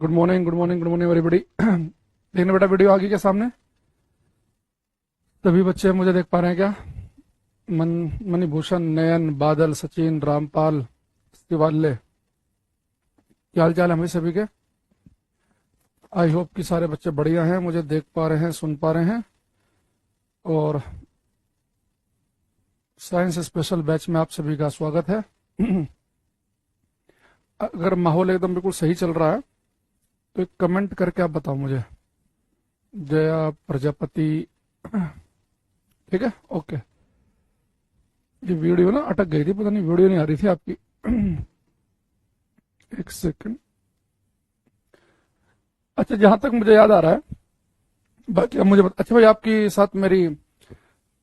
Good morning good morning good morning everybody. देखने बेटा video आ गई क्या सामने? सभी बच्चे मुझे देख पा रहे हैं क्या? मणिभूषण, नयन, बादल, सचिन, रामपाल, शिवाल्य, क्या हाल चाल है हमें सभी के? आई होप कि सारे बच्चे बढ़िया हैं, मुझे देख पा रहे हैं, सुन पा रहे हैं। और साइंस स्पेशल बैच में आप सभी का स्वागत है। अगर माहौल एकदम बिल्कुल सही चल रहा है तो एक कमेंट करके आप बताओ मुझे। जया प्रजापति, ठीक है, ओके। ये वीडियो ना अटक गई थी, पता नहीं वीडियो नहीं आ रही थी आपकी। एक सेकंड। अच्छा, जहां तक मुझे याद आ रहा है, बाकी अब मुझे अच्छा भाई, आपके साथ मेरी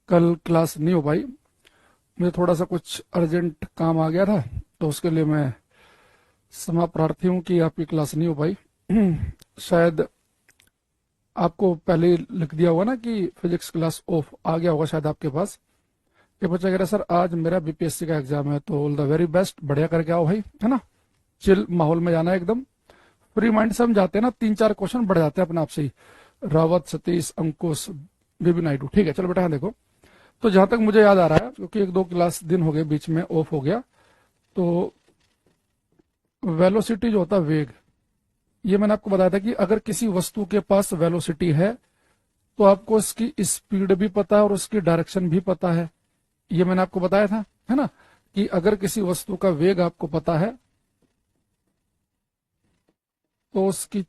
कल क्लास नहीं हो पाई, मुझे थोड़ा सा कुछ अर्जेंट काम आ गया था, तो उसके लिए मैं क्षमा प्रार्थी हूँ कि आपकी क्लास नहीं हो पाई। शायद आपको पहले ही लिख दिया होगा ना कि फिजिक्स क्लास ऑफ आ गया होगा शायद आपके पास। ये बच्चा कह रहा है सर आज मेरा बीपीएससी का एग्जाम है, तो ऑल द वेरी बेस्ट, बढ़िया करके आओ भाई, है ना। चिल माहौल में जाना है, एकदम फ्री माइंड से हम जाते हैं ना, 3-4 क्वेश्चन बढ़ जाते हैं अपने आप से ही। रावत, सतीश, अंकुश, बेबी नायडू, ठीक है। चलो बेटा, हाँ देखो, तो जहां तक मुझे याद आ रहा है, क्योंकि 1-2 क्लास दिन हो गए बीच में ऑफ हो गया, तो वेलोसिटी जो होता है, वेग, ये मैंने आपको बताया था कि अगर किसी वस्तु के पास वेलोसिटी है तो आपको इसकी स्पीड भी पता है और उसकी डायरेक्शन भी पता है। ये मैंने आपको बताया था, है ना, कि अगर किसी वस्तु का वेग आपको पता है तो उसकी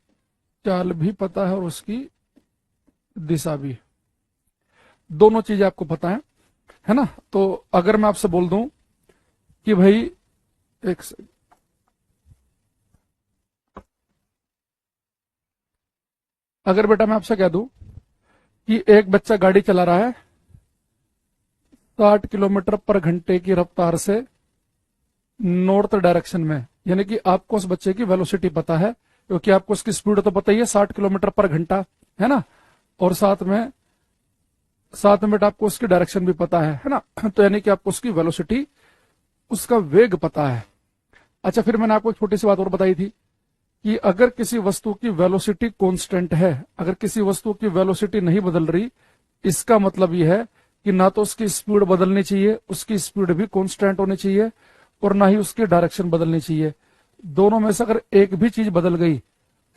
चाल भी पता है और उसकी दिशा भी, दोनों चीजें आपको पता है ना। तो अगर मैं आपसे बोल दूं कि भाई, एक अगर बेटा मैं आपसे कह दूं कि एक बच्चा गाड़ी चला रहा है 60 किलोमीटर पर घंटे की रफ्तार से नॉर्थ डायरेक्शन में, यानी कि आपको उस बच्चे की वेलोसिटी पता है, क्योंकि आपको उसकी स्पीड तो पता ही है, 60 किलोमीटर पर घंटा, है ना। और साथ में बेटा आपको उसकी डायरेक्शन भी पता है ना। तो यानी कि आपको उसकी वेलोसिटी, उसका वेग पता है। अच्छा, फिर मैंने आपको एक छोटी सी बात और बताई थी कि अगर किसी वस्तु की वेलोसिटी कांस्टेंट है, अगर किसी वस्तु की वेलोसिटी नहीं बदल रही, इसका मतलब यह है कि ना तो उसकी स्पीड बदलनी चाहिए, उसकी स्पीड भी कांस्टेंट होनी चाहिए, और ना ही उसकी डायरेक्शन बदलनी चाहिए। दोनों में से अगर एक भी चीज बदल गई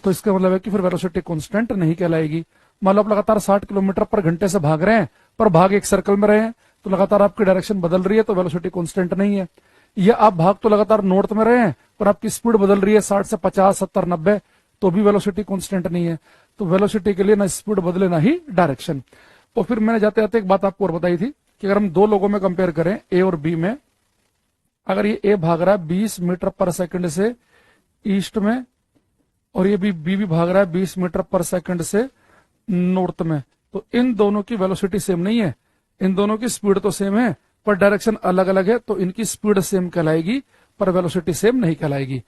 तो इसका मतलब है कि फिर वेलोसिटी कांस्टेंट नहीं कहलाएगी। मान लो आप लगातार 60 किलोमीटर पर घंटे से भाग रहे हैं, पर भाग एक सर्कल में रहे हैं, तो लगातार आपकी डायरेक्शन बदल रही है, तो वेलोसिटी कांस्टेंट नहीं है। या आप भाग तो लगातार नॉर्थ में रहे हैं, पर आपकी स्पीड बदल रही है 60 से 50, 70, 90, तो भी वेलोसिटी कांस्टेंट नहीं है। तो वेलोसिटी के लिए ना स्पीड बदले ना ही डायरेक्शन। और फिर मैंने जाते जाते एक बात आपको और बताई थी कि अगर हम दो लोगों में कंपेयर करें, ए और बी में, अगर ये ए भाग रहा है 20 मीटर पर सेकंड से ईस्ट में, और ये बी भी भाग रहा है 20 मीटर पर सेकंड से नॉर्थ में, तो इन दोनों की वेलोसिटी सेम नहीं है, इन दोनों की स्पीड तो सेम है, पर डायरेक्शन अलग अलग है, तो इनकी स्पीड सेम कहलाएगी पर वेलोसिटी सेम नहीं कहलाएगी।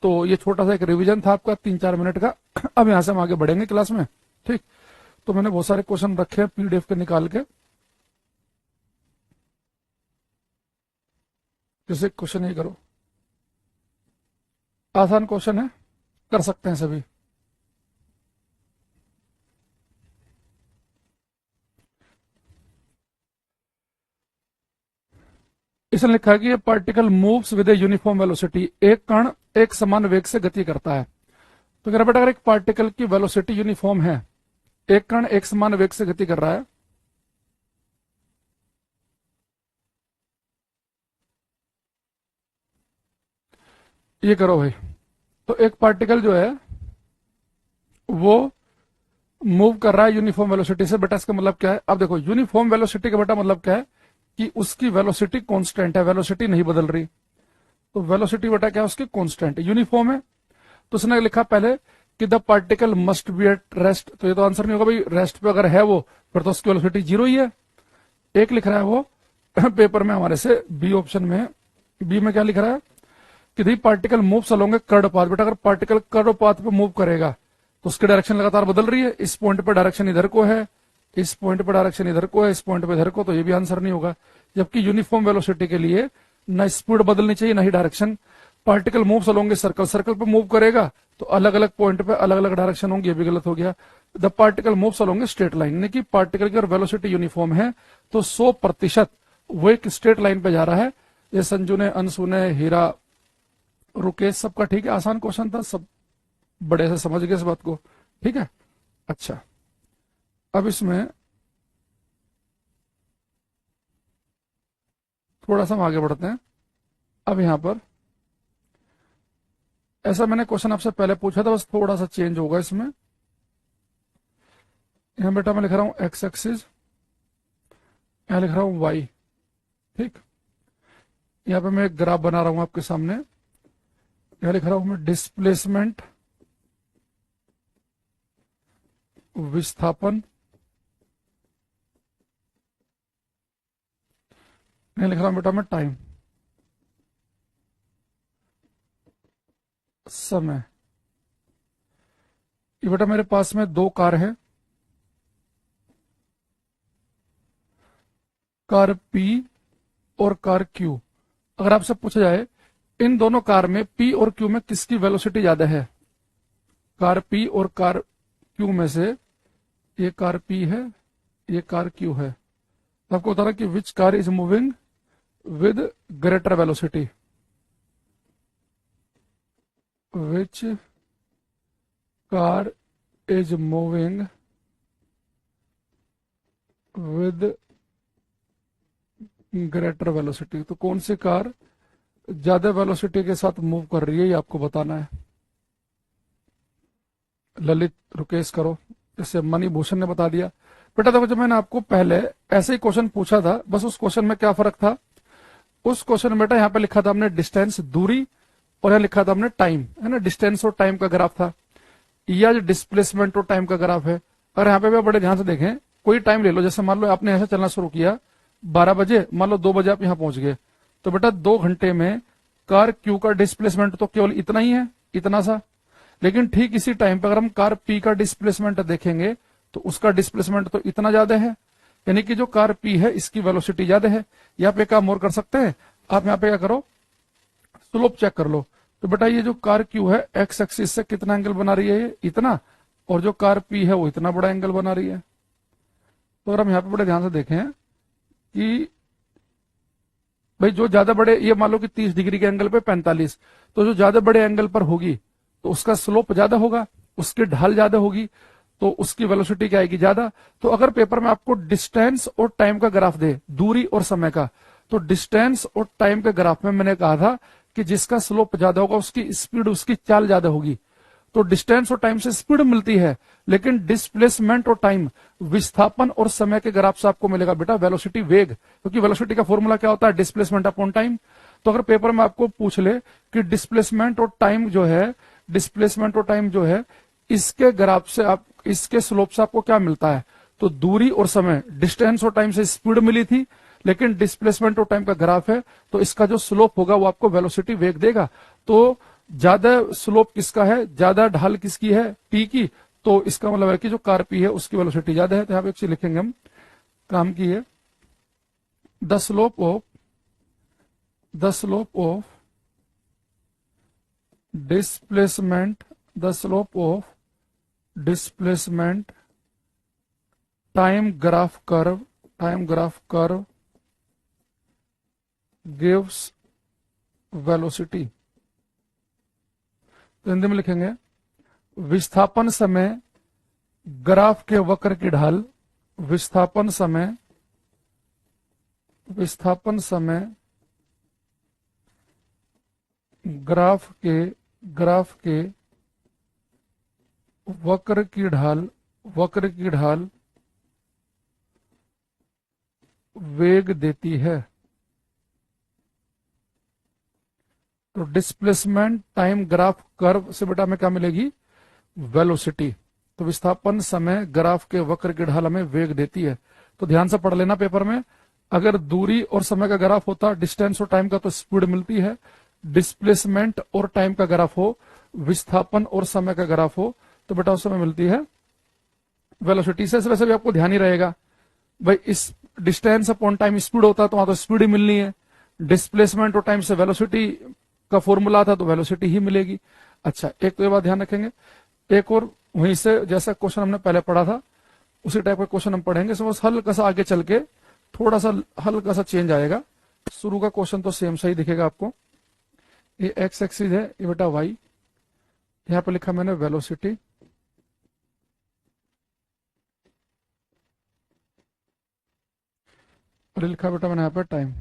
तो ये छोटा सा एक रिवीजन था आपका 3-4 मिनट का। अब यहां से हम आगे बढ़ेंगे क्लास में, ठीक। तो मैंने बहुत सारे क्वेश्चन रखे हैं पीडीएफ के निकाल के, जैसे क्वेश्चन ये करो, आसान क्वेश्चन है, कर सकते हैं सभी। इसने लिखा है कि ये particle moves with a uniform velocity, एक कण एक समान वेग से गति करता है। तो कह रहा बेटा, अगर एक पार्टिकल की वेलोसिटी यूनिफॉर्म है, एक कण एक समान वेग से गति कर रहा है, ये करो भाई, तो एक पार्टिकल जो है वो मूव कर रहा है यूनिफॉर्म वेलोसिटी से। बेटा इसका मतलब क्या है? अब देखो, यूनिफॉर्म वेलोसिटी का बेटा मतलब क्या है कि उसकी वेलोसिटी कांस्टेंट है, वेलोसिटी नहीं बदल रही। तो वेलोसिटी बेटा क्या है? उसकी कांस्टेंट है, यूनिफॉर्म है। तो उसने लिखा पहले कि the particle must be at rest, तो ये तो आंसर नहीं होगा भाई, रेस्ट पे अगर है वो, फिर तो उसकी वेलोसिटी जीरो ही है। एक लिख रहा है वो पेपर में हमारे से, बी ऑप्शन में, बी में क्या लिख रहा है कि दी पार्टिकल मूव्स अलोंग ए कर्व पाथ। बेटा अगर पार्टिकल कर्व पाथ पे मूव करेगा तो उसकी डायरेक्शन लगातार बदल रही है, इस पॉइंट पर डायरेक्शन इधर को है, इस पॉइंट पर डायरेक्शन इधर को है, इस पॉइंट पर इधर को, तो ये भी आंसर नहीं होगा। जबकि यूनिफॉर्म वेलोसिटी के लिए ना स्पीड बदलनी चाहिए ना ही direction, particle moves along a circle, circle पे मूव करेगा तो अलग अलग पॉइंट पे अलग अलग डायरेक्शन होंगी, ये भी गलत हो गया। The particle moves along a straight line, यानी कि पार्टिकल की अगर वेलोसिटी यूनिफॉर्म है तो 100% वो एक स्ट्रेट लाइन पे जा रहा है। ये संजू ने, अंशु ने, हीरा, रुकेश, सबका ठीक है, आसान क्वेश्चन था, सब बड़े से समझ गए इस बात को, ठीक है। अच्छा, अब इसमें थोड़ा सा हम आगे बढ़ते हैं। अब यहां पर ऐसा मैंने क्वेश्चन आपसे पहले पूछा था, बस थोड़ा सा चेंज होगा इसमें। यहां बेटा मैं लिख रहा हूं एक्स एक्सिस, यहां लिख रहा हूं वाई, ठीक। यहां पे मैं एक ग्राफ बना रहा हूं आपके सामने, यहां लिख रहा हूं मैं डिस्प्लेसमेंट, विस्थापन, यहां लिख रहा हूं बेटा मैं टाइम, समय। ये बेटा मेरे पास में दो कार है, कार पी और कार क्यू। अगर आपसे पूछा जाए इन दोनों कार में पी और क्यू में किसकी वेलोसिटी ज्यादा है, कार पी और कार क्यू में से ये कार पी है, ये कार क्यू है, तो आपको बता रहा कि which car is moving with greater velocity, which car is moving with greater velocity. तो कौन सी कार ज्यादा वेलोसिटी के साथ मूव कर रही है, ये आपको बताना है। ललित, रुकेश करो, जैसे मणि भूषण ने बता दिया। बेटा देखो, जब मैंने आपको पहले ऐसे ही क्वेश्चन पूछा था, बस उस क्वेश्चन में क्या फर्क था, उस क्वेश्चन में बेटा यहाँ पे लिखा था हमने डिस्टेंस, दूरी, और यहाँ लिखा था हमने टाइम, है ना, डिस्टेंस और टाइम का ग्राफ था। या जो डिस्प्लेसमेंट और टाइम का ग्राफ है। और यहाँ पे भी बड़े ध्यान से देखें, कोई टाइम ले लो, जैसे मान लो आपने ऐसा चलना शुरू किया 12 बजे, मान लो 2 बजे आप यहाँ पहुंच गए, तो बेटा 2 घंटे में कार क्यू का डिस्प्लेसमेंट तो केवल इतना ही है, इतना सा। लेकिन ठीक इसी टाइम पर अगर हम कार पी का डिस्प्लेसमेंट देखेंगे तो उसका डिस्प्लेसमेंट तो इतना ज्यादा है, यानी कि जो कार पी है इसकी वेलोसिटी ज्यादा है। यहाँ पे काम और कर सकते हैं आप, यहाँ पे क्या करो, स्लोप चेक कर लो। तो बेटा ये जो कार क्यू है एक्स एक्सिस से कितना एंगल बना रही है, ये इतना, और जो कार पी है वो इतना बड़ा एंगल बना रही है। तो अगर हम यहाँ पे बड़े ध्यान से देखें कि भाई जो ज्यादा बड़े, ये मान लो कि 30 डिग्री के एंगल पे 45, तो जो ज्यादा बड़े एंगल पर होगी तो उसका स्लोप ज्यादा होगा, उसकी ढाल ज्यादा होगी, तो उसकी वेलोसिटी क्या आएगी, ज्यादा। तो अगर पेपर में आपको डिस्टेंस और टाइम का ग्राफ दे, दूरी और समय का, तो डिस्टेंस और टाइम के ग्राफ में मैंने कहा था कि जिसका स्लोप ज्यादा होगा उसकी स्पीड, उसकी चाल ज्यादा होगी। तो डिस्टेंस और टाइम से स्पीड मिलती है, लेकिन डिस्प्लेसमेंट और टाइम, विस्थापन और समय के ग्राफ से आपको मिलेगा बेटा वेलोसिटी, वेग, क्योंकि वेलोसिटी का फॉर्मूला क्या होता है, डिस्प्लेसमेंट अपॉन टाइम। तो अगर पेपर में आपको पूछ ले कि डिस्प्लेसमेंट और टाइम जो है, डिस्प्लेसमेंट और टाइम जो है, इसके ग्राफ से आप, इसके स्लोप से आपको क्या मिलता है, तो दूरी और समय, डिस्टेंस और टाइम से स्पीड मिली थी, लेकिन डिस्प्लेसमेंट और टाइम का ग्राफ है, तो इसका जो स्लोप होगा वो आपको वेलोसिटी, वेग देगा। तो ज्यादा स्लोप किसका है, ज्यादा ढाल किसकी है, पी की, तो इसका मतलब है कि जो कार पी है उसकी वेलोसिटी ज्यादा है। तो यहां पे एक चीज लिखेंगे हम, काम की है, the slope of displacement, the slope of displacement time graph curve gives velocity. तो हिंदी में लिखेंगे विस्थापन समय ग्राफ के वक्र की ढाल, विस्थापन समय ग्राफ के वक्र की ढाल वेग देती है। तो डिस्प्लेसमेंट टाइम ग्राफ कर्व से बेटा हमें क्या मिलेगी, वेलोसिटी। तो विस्थापन समय ग्राफ के वक्र की ढाल हमें वेग देती है। तो ध्यान से पढ़ लेना पेपर में, अगर दूरी और समय का ग्राफ होता, डिस्टेंस और टाइम का, तो स्पीड मिलती है। डिस्प्लेसमेंट और टाइम का ग्राफ हो, विस्थापन और समय का ग्राफ हो, तो बेटा उस समय मिलती है वेलोसिटी। से वैसे भी आपको ध्यान ही रहेगा भाई, इस डिस्टेंस अपॉन टाइम स्पीड होता है तो वहां तो स्पीड ही मिलनी है, डिस्प्लेसमेंट और टाइम से वेलोसिटी का फॉर्मूला था तो वेलोसिटी ही मिलेगी। अच्छा, एक तो ये बात ध्यान रखेंगे। एक और वहीं से जैसा क्वेश्चन हमने पहले पढ़ा था उसी टाइप का क्वेश्चन हम पढ़ेंगे। सपोज हल्का सा आगे चल के थोड़ा सा हल्का सा चेंज आएगा। शुरू का क्वेश्चन तो सेम सही दिखेगा आपको। ये एक्स एक्सिस है, ये बेटा वाई, यहां पर लिखा मैंने वेलोसिटी, और लिखा बेटा मैंने यहां पर टाइम,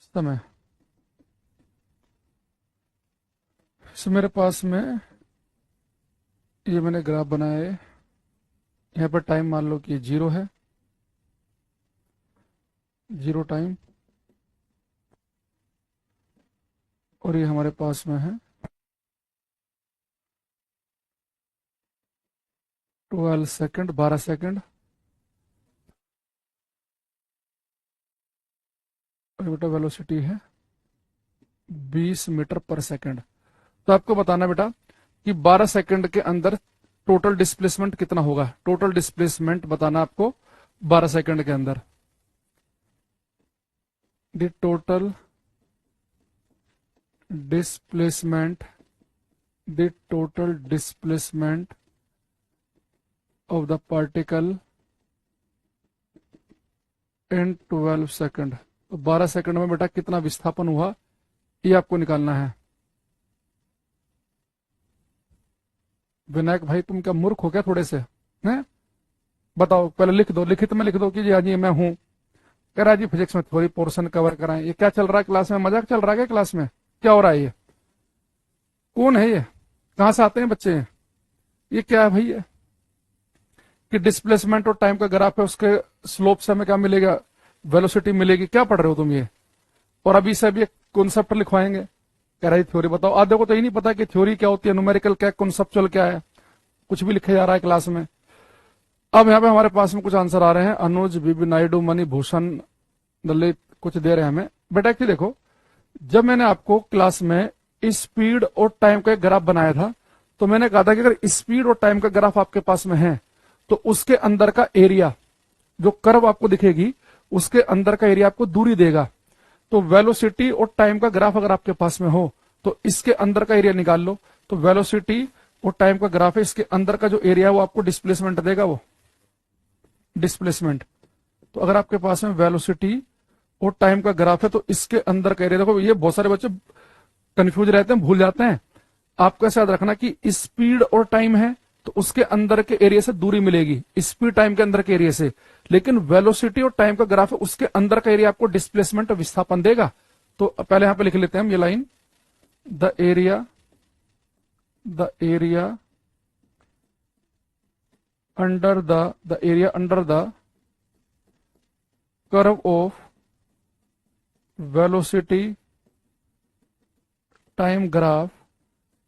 समय। इस मेरे पास में ये मैंने ग्राफ बनाया है। यहाँ पर टाइम मान लो कि 0 है, 0 टाइम, और ये हमारे पास में है 12 सेकंड, 12 सेकंड, और बेटा वेलोसिटी है 20 मीटर पर सेकंड। तो आपको बताना बेटा कि 12 सेकंड के अंदर टोटल डिस्प्लेसमेंट कितना होगा। टोटल डिस्प्लेसमेंट बताना आपको 12 सेकंड के अंदर। The total displacement, the total displacement of the particle in 12 second. तो 12 सेकंड में बेटा कितना विस्थापन हुआ ये आपको निकालना है। विनायक भाई तुम क्या मूर्ख हो क्या थोड़े से हैं? बताओ, पहले लिख दो, लिखित में लिख दो कि जी आज ये मैं हूं। कह रहा है जी फिजिक्स में थोड़ी पोर्शन कवर कराएं। ये क्या चल रहा है क्लास में? मजाक चल रहा है क्या क्लास में? क्या हो रहा है ये? कौन है ये? कहां से आते हैं बच्चे? ये क्या है भाई? ये कि डिस्प्लेसमेंट और टाइम का ग्राफ है, उसके स्लोप से हमें क्या मिलेगा? वेलोसिटी मिलेगी। क्या पढ़ रहे हो तुम ये? और अभी से अभी एक कॉन्सेप्ट लिखवाएंगे। कह रहा है थ्योरी बताओ। आधे को तो ही नहीं पता कि थ्योरी क्या होती है, न्यूमेरिकल क्या, कॉन्सेप्चुअल क्या है। कुछ भी लिखा जा रहा है क्लास में। अब यहाँ पे हमारे पास में कुछ आंसर आ रहे हैं। अनुज, बीबी नायडू, मणि भूषण, दलित कुछ दे रहे हैं हमें। बेटा एक्चुअली देखो, जब मैंने आपको क्लास में स्पीड और टाइम का एक ग्राफ बनाया था तो मैंने कहा था कि अगर स्पीड और टाइम का ग्राफ आपके पास में है तो उसके अंदर का एरिया, जो कर्व आपको दिखेगी उसके अंदर का एरिया आपको दूरी देगा। तो वेलोसिटी और टाइम का ग्राफ अगर आपके पास में हो तो इसके अंदर का एरिया निकाल लो। तो वेलोसिटी और टाइम का ग्राफ है, इसके अंदर का जो एरिया है वो आपको डिस्प्लेसमेंट देगा, वो डिस्प्लेसमेंट। तो अगर आपके पास में वेलोसिटी और टाइम का ग्राफ है तो इसके अंदर का एरिया, देखो ये बहुत सारे बच्चे कंफ्यूज रहते हैं, भूल जाते हैं। आपको ऐसा याद रखना कि स्पीड और टाइम है तो उसके अंदर के एरिया से दूरी मिलेगी, स्पीड टाइम के अंदर के एरिया से। लेकिन वेलोसिटी और टाइम का ग्राफ है, उसके अंदर का एरिया आपको डिस्प्लेसमेंट और विस्थापन देगा। तो पहले यहां पे लिख लेते हैं हम ये line, the area under the curve of velocity time graph,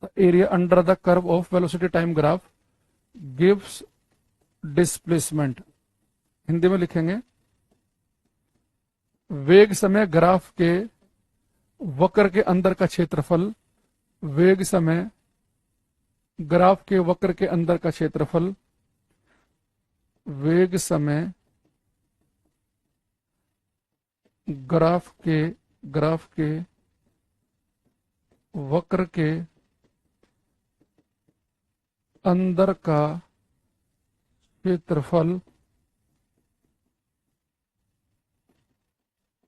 the area under the curve of velocity time graph gives displacement. Hindi में लिखेंगे, वेग समय ग्राफ के वक्र के अंदर का क्षेत्रफल, वेग समय ग्राफ के वक्र के अंदर का क्षेत्रफल, वेग समय ग्राफ के वक्र के अंदर का क्षेत्रफल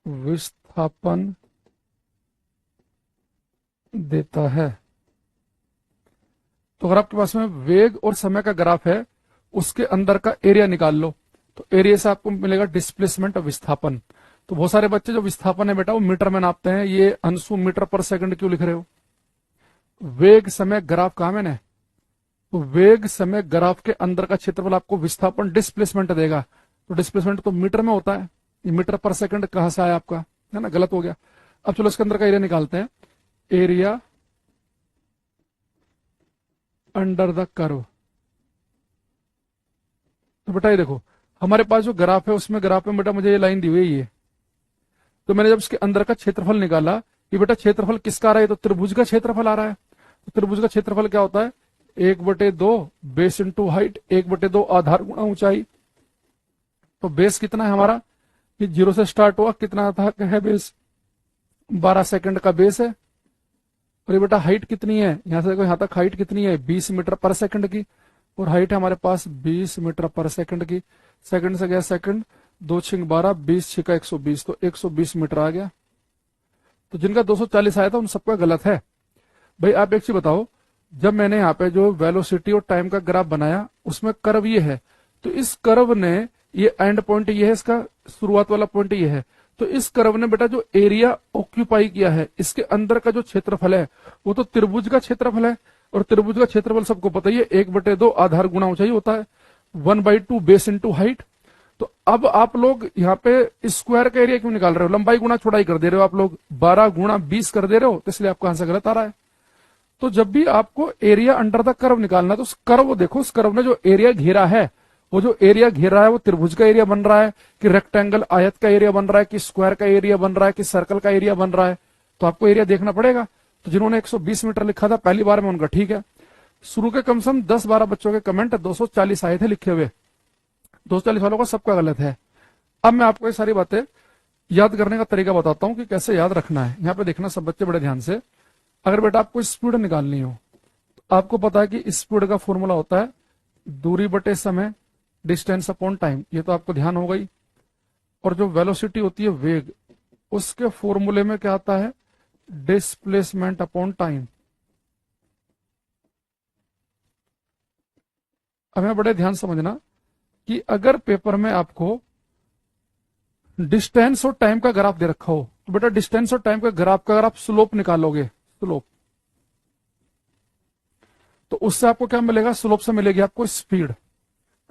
विस्थापन देता है। तो अगर आपके पास में वेग और समय का ग्राफ है, उसके अंदर का एरिया निकाल लो। तो एरिया से आपको मिलेगा डिस्प्लेसमेंट और विस्थापन। तो बहुत सारे बच्चे जो विस्थापन है बेटा वो मीटर में नापते हैं। ये अंशु मीटर पर सेकंड क्यों लिख रहे हो? वेग समय ग्राफ कहा मैंने? तो वेग समय ग्राफ के अंदर का क्षेत्रफल आपको विस्थापन डिस्प्लेसमेंट देगा। तो डिस्प्लेसमेंट तो मीटर में होता है, ये मीटर पर सेकंड कहां से आया आपका? है ना, गलत हो गया। अब चलो इसके अंदर का एरिया निकालते हैं। Area under the curve. तो बेटा ये देखो, हमारे पास जो ग्राफ है उसमें ग्राफ में बेटा मुझे ये लाइन दी हुई है ये। तो मैंने जब इसके अंदर का क्षेत्रफल निकाला, ये बेटा क्षेत्रफल किसका आ रहा है? तो त्रिभुज का क्षेत्रफल आ रहा है। तो त्रिभुज का क्षेत्रफल क्या होता है? 1/2 बेस इंटू हाइट, 1/2 आधार गुणा ऊंचाई। तो बेस कितना है हमारा? ये 0 से स्टार्ट हुआ, कितना आता है बेस? 12 सेकंड का बेस है। और ये बेटा हाइट कितनी है, यहां से देखो यहां तक हाइट कितनी है 20 मीटर पर सेकंड की, और हाइट है हमारे पास 20 मीटर पर सेकंड की। सेकंड से गया सेकंड, 2 छिंग 12, 20 छिका 120, तो 120 मीटर आ गया। तो जिनका 240 आया था उन सबका गलत है। भाई आप एक चीज बताओ, जब मैंने यहाँ पे जो वेलोसिटी और टाइम का ग्राफ बनाया उसमें कर्व ये है, तो इस कर्व ने, ये एंड पॉइंट ये है, इसका शुरुआत वाला पॉइंट ये है, तो इस कर्व ने बेटा जो एरिया ऑक्यूपाई किया है, इसके अंदर का जो क्षेत्रफल है वो तो त्रिभुज का क्षेत्रफल है। और त्रिभुज का क्षेत्रफल सबको पता ही है, 1/2 आधार गुणा ऊंचाई होता है, 1/2 बेस इंटू हाइट। तो अब आप लोग यहाँ पे स्क्वायर का एरिया क्यों निकाल रहे हो, लंबाई गुणा चौड़ाई कर दे रहे हो आप लोग, 12 गुणा 20 कर दे रहे हो, तो इसलिए आपका आंसर गलत आ रहा है। तो जब भी आपको एरिया अंडर द कर्व निकालना है तो उस कर्व देखो, उस कर्व ने जो एरिया घेरा है, वो जो एरिया घेरा है वो त्रिभुज का एरिया बन रहा है कि रेक्टेंगल आयत का एरिया बन रहा है कि स्क्वायर का एरिया बन रहा है कि सर्कल का एरिया बन रहा है, तो आपको एरिया देखना पड़ेगा। तो जिन्होंने 120 मीटर लिखा था पहली बार में, उनका ठीक है। शुरू के कम से कम 10-12 बच्चों के कमेंट 240 आए थे लिखे हुए, 240 वालों का सबका गलत है। अब मैं आपको ये सारी बातें याद करने का तरीका बताता हूं कि कैसे याद रखना है। यहाँ पे देखना सब बच्चे बड़े ध्यान से। अगर बेटा आपको स्पीड निकालनी हो तो आपको पता है कि स्पीड का फॉर्मूला होता है दूरी बटे समय, डिस्टेंस अपॉन टाइम, ये तो आपको ध्यान हो गई। और जो वेलोसिटी होती है वेग, उसके फॉर्मूले में क्या आता है, डिस्प्लेसमेंट अपॉन टाइम। अब हमें बड़े ध्यान समझना कि अगर पेपर में आपको डिस्टेंस और टाइम का ग्राफ दे रखा हो, तो बेटा डिस्टेंस और टाइम का ग्राफ का अगर आप स्लोप निकालोगे, स्लोप, तो उससे आपको क्या मिलेगा, स्लोप से मिलेगी आपको स्पीड।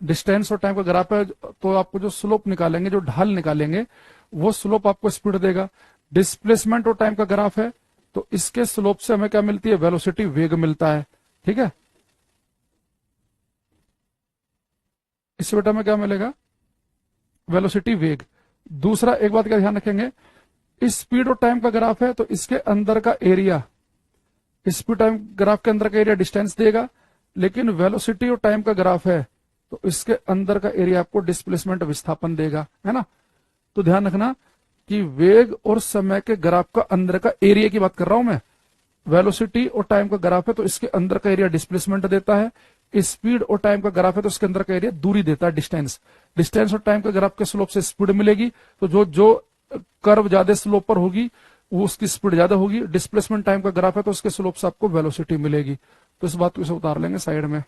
डिस्टेंस और टाइम का ग्राफ है तो आपको जो स्लोप निकालेंगे, जो ढाल निकालेंगे, वो स्लोप आपको स्पीड देगा। डिस्प्लेसमेंट और टाइम का ग्राफ है तो इसके स्लोप से हमें क्या मिलती है, वेलोसिटी, वेग मिलता है। ठीक है, इस बेटा में क्या मिलेगा, वेलोसिटी, वेग। दूसरा एक बात का ध्यान रखेंगे, स्पीड और टाइम का ग्राफ है तो इसके अंदर का एरिया, स्पीड टाइम ग्राफ के अंदर का एरिया डिस्टेंस देगा, लेकिन वेलोसिटी और टाइम का ग्राफ है तो इसके अंदर का एरिया आपको डिस्प्लेसमेंट, विस्थापन देगा, है ना। तो ध्यान रखना कि वेग और समय के ग्राफ का अंदर का एरिया की बात कर रहा हूं मैं। वेलोसिटी और टाइम का ग्राफ है तो इसके अंदर का एरिया डिस्प्लेसमेंट देता है, स्पीड और टाइम का ग्राफ है तो इसके अंदर का एरिया दूरी देता है, डिस्टेंस। डिस्टेंस और टाइम के ग्राफ के स्लोप से स्पीड मिलेगी, तो जो जो कर्व ज्यादा स्लोप पर होगी वो उसकी स्पीड ज्यादा होगी। डिस्प्लेसमेंट टाइम का ग्राफ है तो उसके स्लोप से आपको वेलोसिटी मिलेगी। तो इस बात को इसे उतार लेंगे साइड में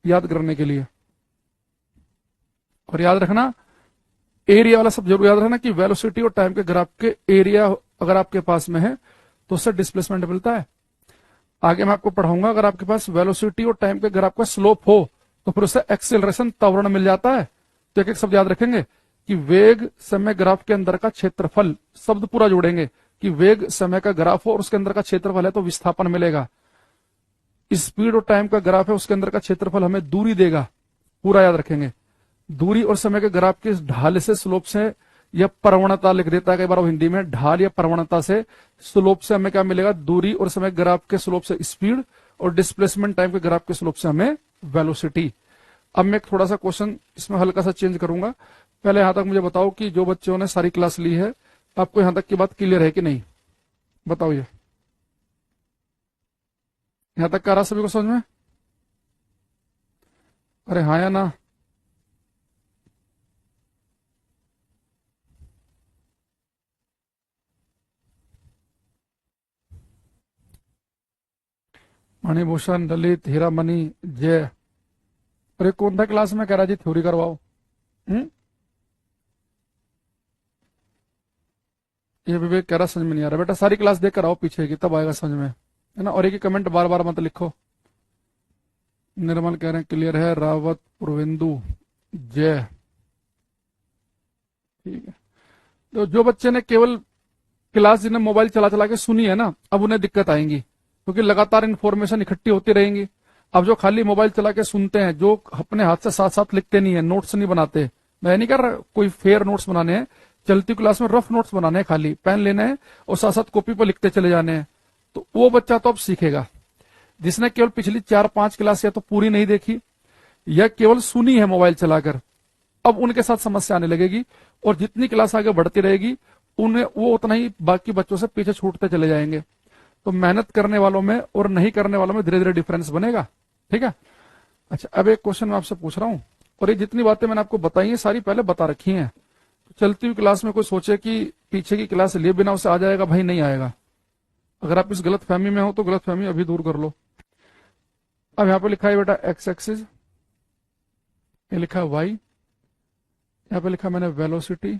याद करने के लिए। और याद रखना, एरिया वाला सब जरूर याद रखना कि वेलोसिटी और टाइम के ग्राफ के एरिया अगर आपके पास में है तो उससे डिस्प्लेसमेंट मिलता है। आगे मैं आपको पढ़ाऊंगा, अगर आपके पास वेलोसिटी और टाइम के ग्राफ का स्लोप हो तो फिर उससे एक्सेलरेशन, त्वरण मिल जाता है। तो एक एक शब्द याद रखेंगे कि वेग समय ग्राफ के अंदर का क्षेत्रफल, शब्द पूरा जोड़ेंगे कि वेग समय का ग्राफ हो और उसके अंदर का क्षेत्रफल है तो विस्थापन मिलेगा। स्पीड और टाइम का ग्राफ है, उसके अंदर का क्षेत्रफल हमें दूरी देगा, पूरा याद रखेंगे। दूरी और समय के ग्राफ के ढाल से, स्लोप से, या प्रवणता लिख देता है कई बार हिंदी में, ढाल या प्रवणता से, स्लोप से हमें क्या मिलेगा, दूरी और समय ग्राफ के स्लोप से स्पीड, और डिस्प्लेसमेंट टाइम के ग्राफ के स्लोप से हमें वेलोसिटी। अब मैं एक थोड़ा सा क्वेश्चन इसमें हल्का सा चेंज करूंगा। पहले यहां तक मुझे बताओ कि जो बच्चों ने सारी क्लास ली है, आपको यहां तक की बात क्लियर है कि नहीं, बताओ। ये यहां तक का रहा सभी को समझ में? अरे हाँ या ना? मणिभूषण, ललित, हीरामणि, जय। अरे कौन था क्लास में कह रहा जी थ्योरी करवाओ? ये विवेक कह रहा समझ में नहीं आ रहा। बेटा सारी क्लास देख कर आओ पीछे की, तब आएगा समझ में, है ना। और एक ही कमेंट बार बार मत लिखो। निर्मल कह रहे हैं क्लियर है, रावत, पूर्वेंदु, जय। ठीक है, तो जो बच्चे ने केवल क्लास जिन्हें मोबाइल चला चला के सुनी है ना, अब उन्हें दिक्कत आएंगी क्योंकि लगातार इन्फॉर्मेशन इकट्ठी होती रहेंगी। अब जो खाली मोबाइल चला के सुनते हैं, जो अपने हाथ से साथ साथ लिखते नहीं है, नोट्स नहीं बनाते, मैं नहीं कर रहा कोई फेयर नोट्स बनाने हैं, चलती क्लास में रफ नोट्स बनाने हैं, खाली पेन लेना है और साथ साथ कॉपी पर लिखते चले जाने हैं, तो वो बच्चा तो अब सीखेगा। जिसने केवल पिछली 4-5 क्लास या तो पूरी नहीं देखी या केवल सुनी है मोबाइल चलाकर, अब उनके साथ समस्या आने लगेगी। और जितनी क्लास आगे बढ़ती रहेगी उन्हें वो उतना ही बाकी बच्चों से पीछे छूटते चले जाएंगे। तो मेहनत करने वालों में और नहीं करने वालों में धीरे धीरे डिफरेंस बनेगा। ठीक है। अच्छा, अब एक क्वेश्चन मैं आपसे पूछ रहा हूं, और ये जितनी बातें मैंने आपको बताई है सारी पहले बता रखी हैं। तो चलती हुई क्लास में कोई सोचे कि पीछे की क्लास लिए बिना उसे आ जाएगा, भाई नहीं आएगा। अगर आप इस गलत फहमी में हो तो गलत फहमी अभी दूर कर लो। अब यहां पे लिखा है बेटा एक्स एक्सिस, ये लिखा है वाई, यहां पे लिखा मैंने वेलोसिटी,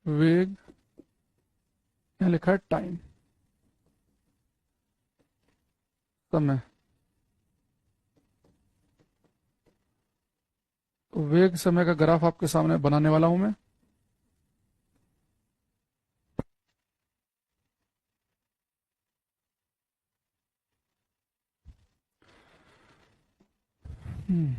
वेग, यहां लिखा है टाइम, समय। तो वेग समय का ग्राफ आपके सामने बनाने वाला हूं मैं। हम्म,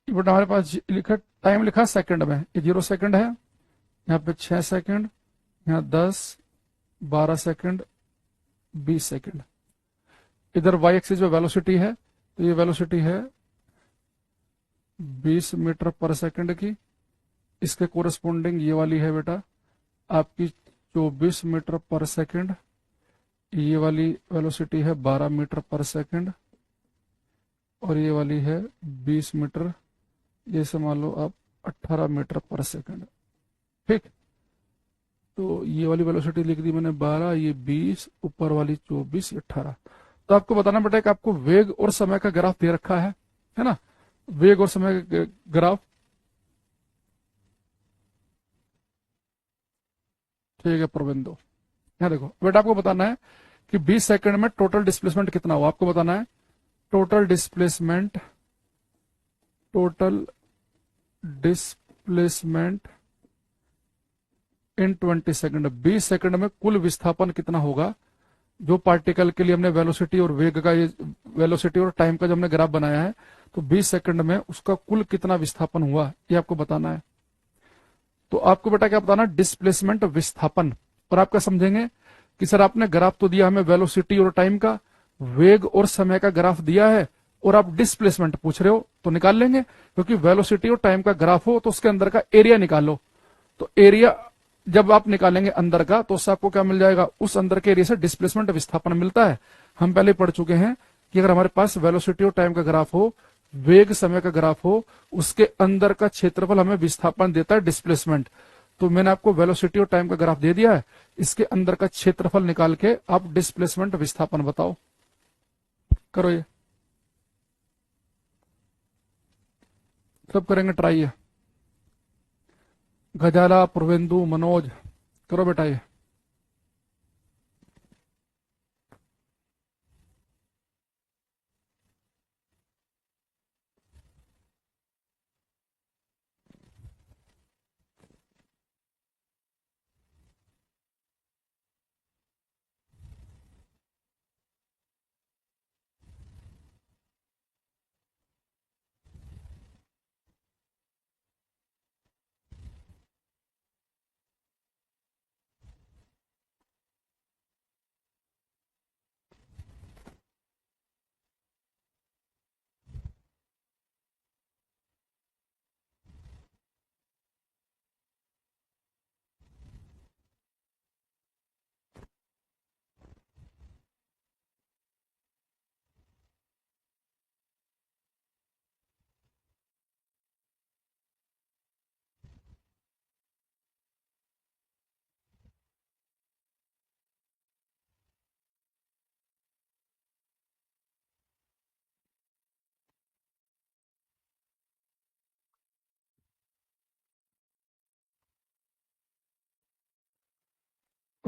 बट हमारे पास लिखा टाइम लिखा सेकंड में, ये 0 सेकंड है, यहाँ पे 6 सेकंड, यहाँ 10, 12 सेकंड, 20 सेकंड। इधर वाई एक्सिस पे वेलोसिटी है, तो ये वेलोसिटी है 20 मीटर पर सेकंड की। इसके कोरस्पोंडिंग ये वाली है बेटा आपकी 24 मीटर पर सेकंड। ये वाली वेलोसिटी है 12 मीटर पर सेकंड, और ये वाली है 20 मीटर, जैसे मान लो आप 18 मीटर पर सेकंड। ठीक। तो ये वाली वेलोसिटी लिख दी मैंने 12, ये 20, ऊपर वाली 24, 18। तो आपको बताना बेटा कि आपको वेग और समय का ग्राफ दे रखा है ना। वेग और समय का ग्राफ। ठीक है प्रबंधो, यहाँ देखो बेटा, आपको बताना है कि 20 सेकंड में टोटल डिस्प्लेसमेंट कितना हुआ। आपको बताना है total displacement, total displacement in 20 second. 20 second में कुल विस्थापन कितना होगा, जो पार्टिकल के लिए हमने वेलोसिटी और वेग का, ये वेलोसिटी और टाइम का जो हमने ग्राफ बनाया है, तो 20 सेकंड में उसका कुल कितना विस्थापन हुआ ये आपको बताना है। तो आपको बेटा क्या बताना, डिस्प्लेसमेंट विस्थापन। और आप क्या समझेंगे कि सर आपने ग्राफ तो दिया हमें वेलोसिटी और टाइम का, वेग और समय का ग्राफ दिया है, और आप डिस्प्लेसमेंट पूछ रहे हो, तो निकाल लेंगे, क्योंकि वेलोसिटी और टाइम का ग्राफ हो तो उसके अंदर का एरिया निकालो। तो एरिया जब आप निकालेंगे अंदर का, तो उससे आपको क्या मिल जाएगा, उस अंदर के एरिया से डिस्प्लेसमेंट विस्थापन मिलता है। हम पहले पढ़ चुके हैं कि अगर हमारे पास वेलोसिटी और टाइम का ग्राफ हो, वेग समय का ग्राफ हो, उसके अंदर का क्षेत्रफल हमें विस्थापन देता है डिस्प्लेसमेंट। तो मैंने आपको वेलोसिटी और टाइम का ग्राफ दे दिया है, इसके अंदर का क्षेत्रफल निकाल के आप डिस्प्लेसमेंट विस्थापन बताओ। करो ये, सब करेंगे ट्राई है। गजाला, पूर्वेंदु, मनोज, करो बेटा ये।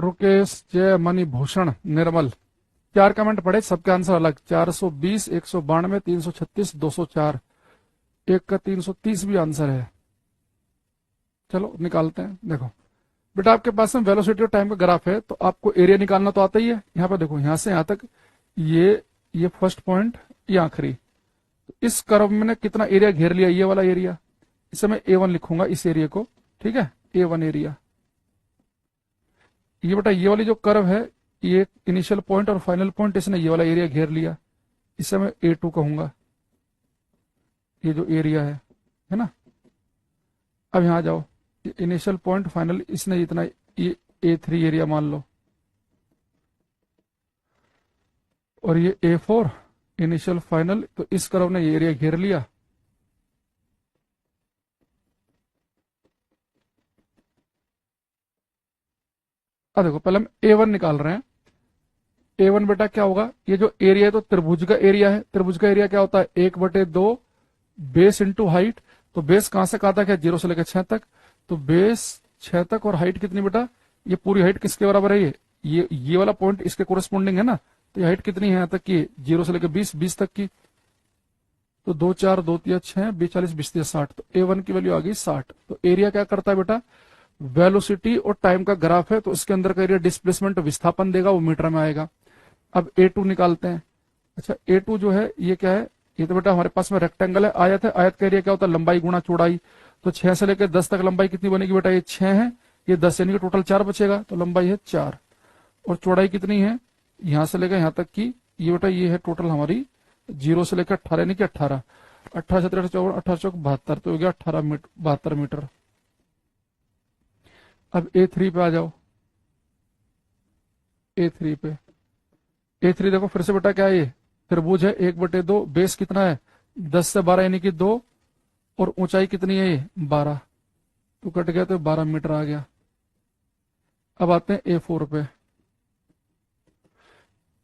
रुकेश, जय, मणि भूषण, निर्मल, 4 कमेंट पढ़े, सबके आंसर अलग। 420, 192, 336, 204, एक का 330 भी आंसर है। चलो निकालते हैं। देखो बेटा, आपके पास में वेलोसिटी और टाइम का ग्राफ है, तो आपको एरिया निकालना तो आता ही है। यहाँ पे देखो, यहां से यहां तक ये फर्स्ट पॉइंट, ये आखिरी, तो इस कर्व में कितना एरिया घेर लिया, ये वाला एरिया। इसे मैं A1 लिखूंगा, इस एरिया को, ठीक है, A1 एरिया। ये बेटा ये वाली जो कर्व है, ये इनिशियल पॉइंट और फाइनल पॉइंट, इसने ये वाला एरिया घेर लिया, इसे मैं A2 कहूंगा, ये जो एरिया है ना। अब यहां जाओ, इनिशियल पॉइंट फाइनल, इसने इतना, ये A3 एरिया मान लो, और ये A4 इनिशियल फाइनल, तो इस कर्व ने ये एरिया घेर लिया। अब देखो, पहले हम A1 निकाल रहे हैं। A1 बेटा क्या होगा, ये जो एरिया है तो त्रिभुज का एरिया है। त्रिभुज का एरिया क्या होता है, 1/2 बेस इंटू हाइट। तो बेस कहां से कहां तक है, 0 से लेकर 6 तक, तो बेस 6 तक, और हाइट कितनी बेटा, ये पूरी हाइट किसके बराबर है, ये वाला पॉइंट इसके कोरेस्पोंडिंग है ना। तो ये हाइट कितनी है यहाँ तक की, 0 से लेकर 20 तक की। तो 2 4 2 3 6 20 40 20 60, तो A1 की वैल्यू आ गई 60। तो एरिया क्या करता है बेटा, वेलोसिटी और टाइम का ग्राफ है, तो इसके अंदर का एरिया डिस्प्लेसमेंट विस्थापन देगा, वो मीटर में आएगा। अब A2 निकालते हैं। अच्छा, A2 जो है ये क्या है, ये तो बेटा हमारे पास में रेक्टेंगल है, आयत है। आयत का एरिया क्या होता है, लंबाई गुणा चौड़ाई। तो 6 से लेकर 10 तक लंबाई कितनी बनेगी बेटा, ये 6 है, ये 10, यानी कि टोटल 4 बचेगा, तो लंबाई है 4। और चौड़ाई कितनी है, यहां से लेकर यहां तक की, ये बेटा ये है टोटल हमारी 0 से लेकर 18, यानी कि 18, 18 17 54 18 चौक 72, तो हो गया 72 मीटर। अब A3 पे आ जाओ, A3 पे, A3 देखो फिर से बेटा क्या है, ये त्रिभुज है, 1/2, बेस कितना है 10 से 12 यानी कि 2, और ऊंचाई कितनी है ये 12, तो कट गया, तो 12 मीटर आ गया। अब आते हैं A4 पे,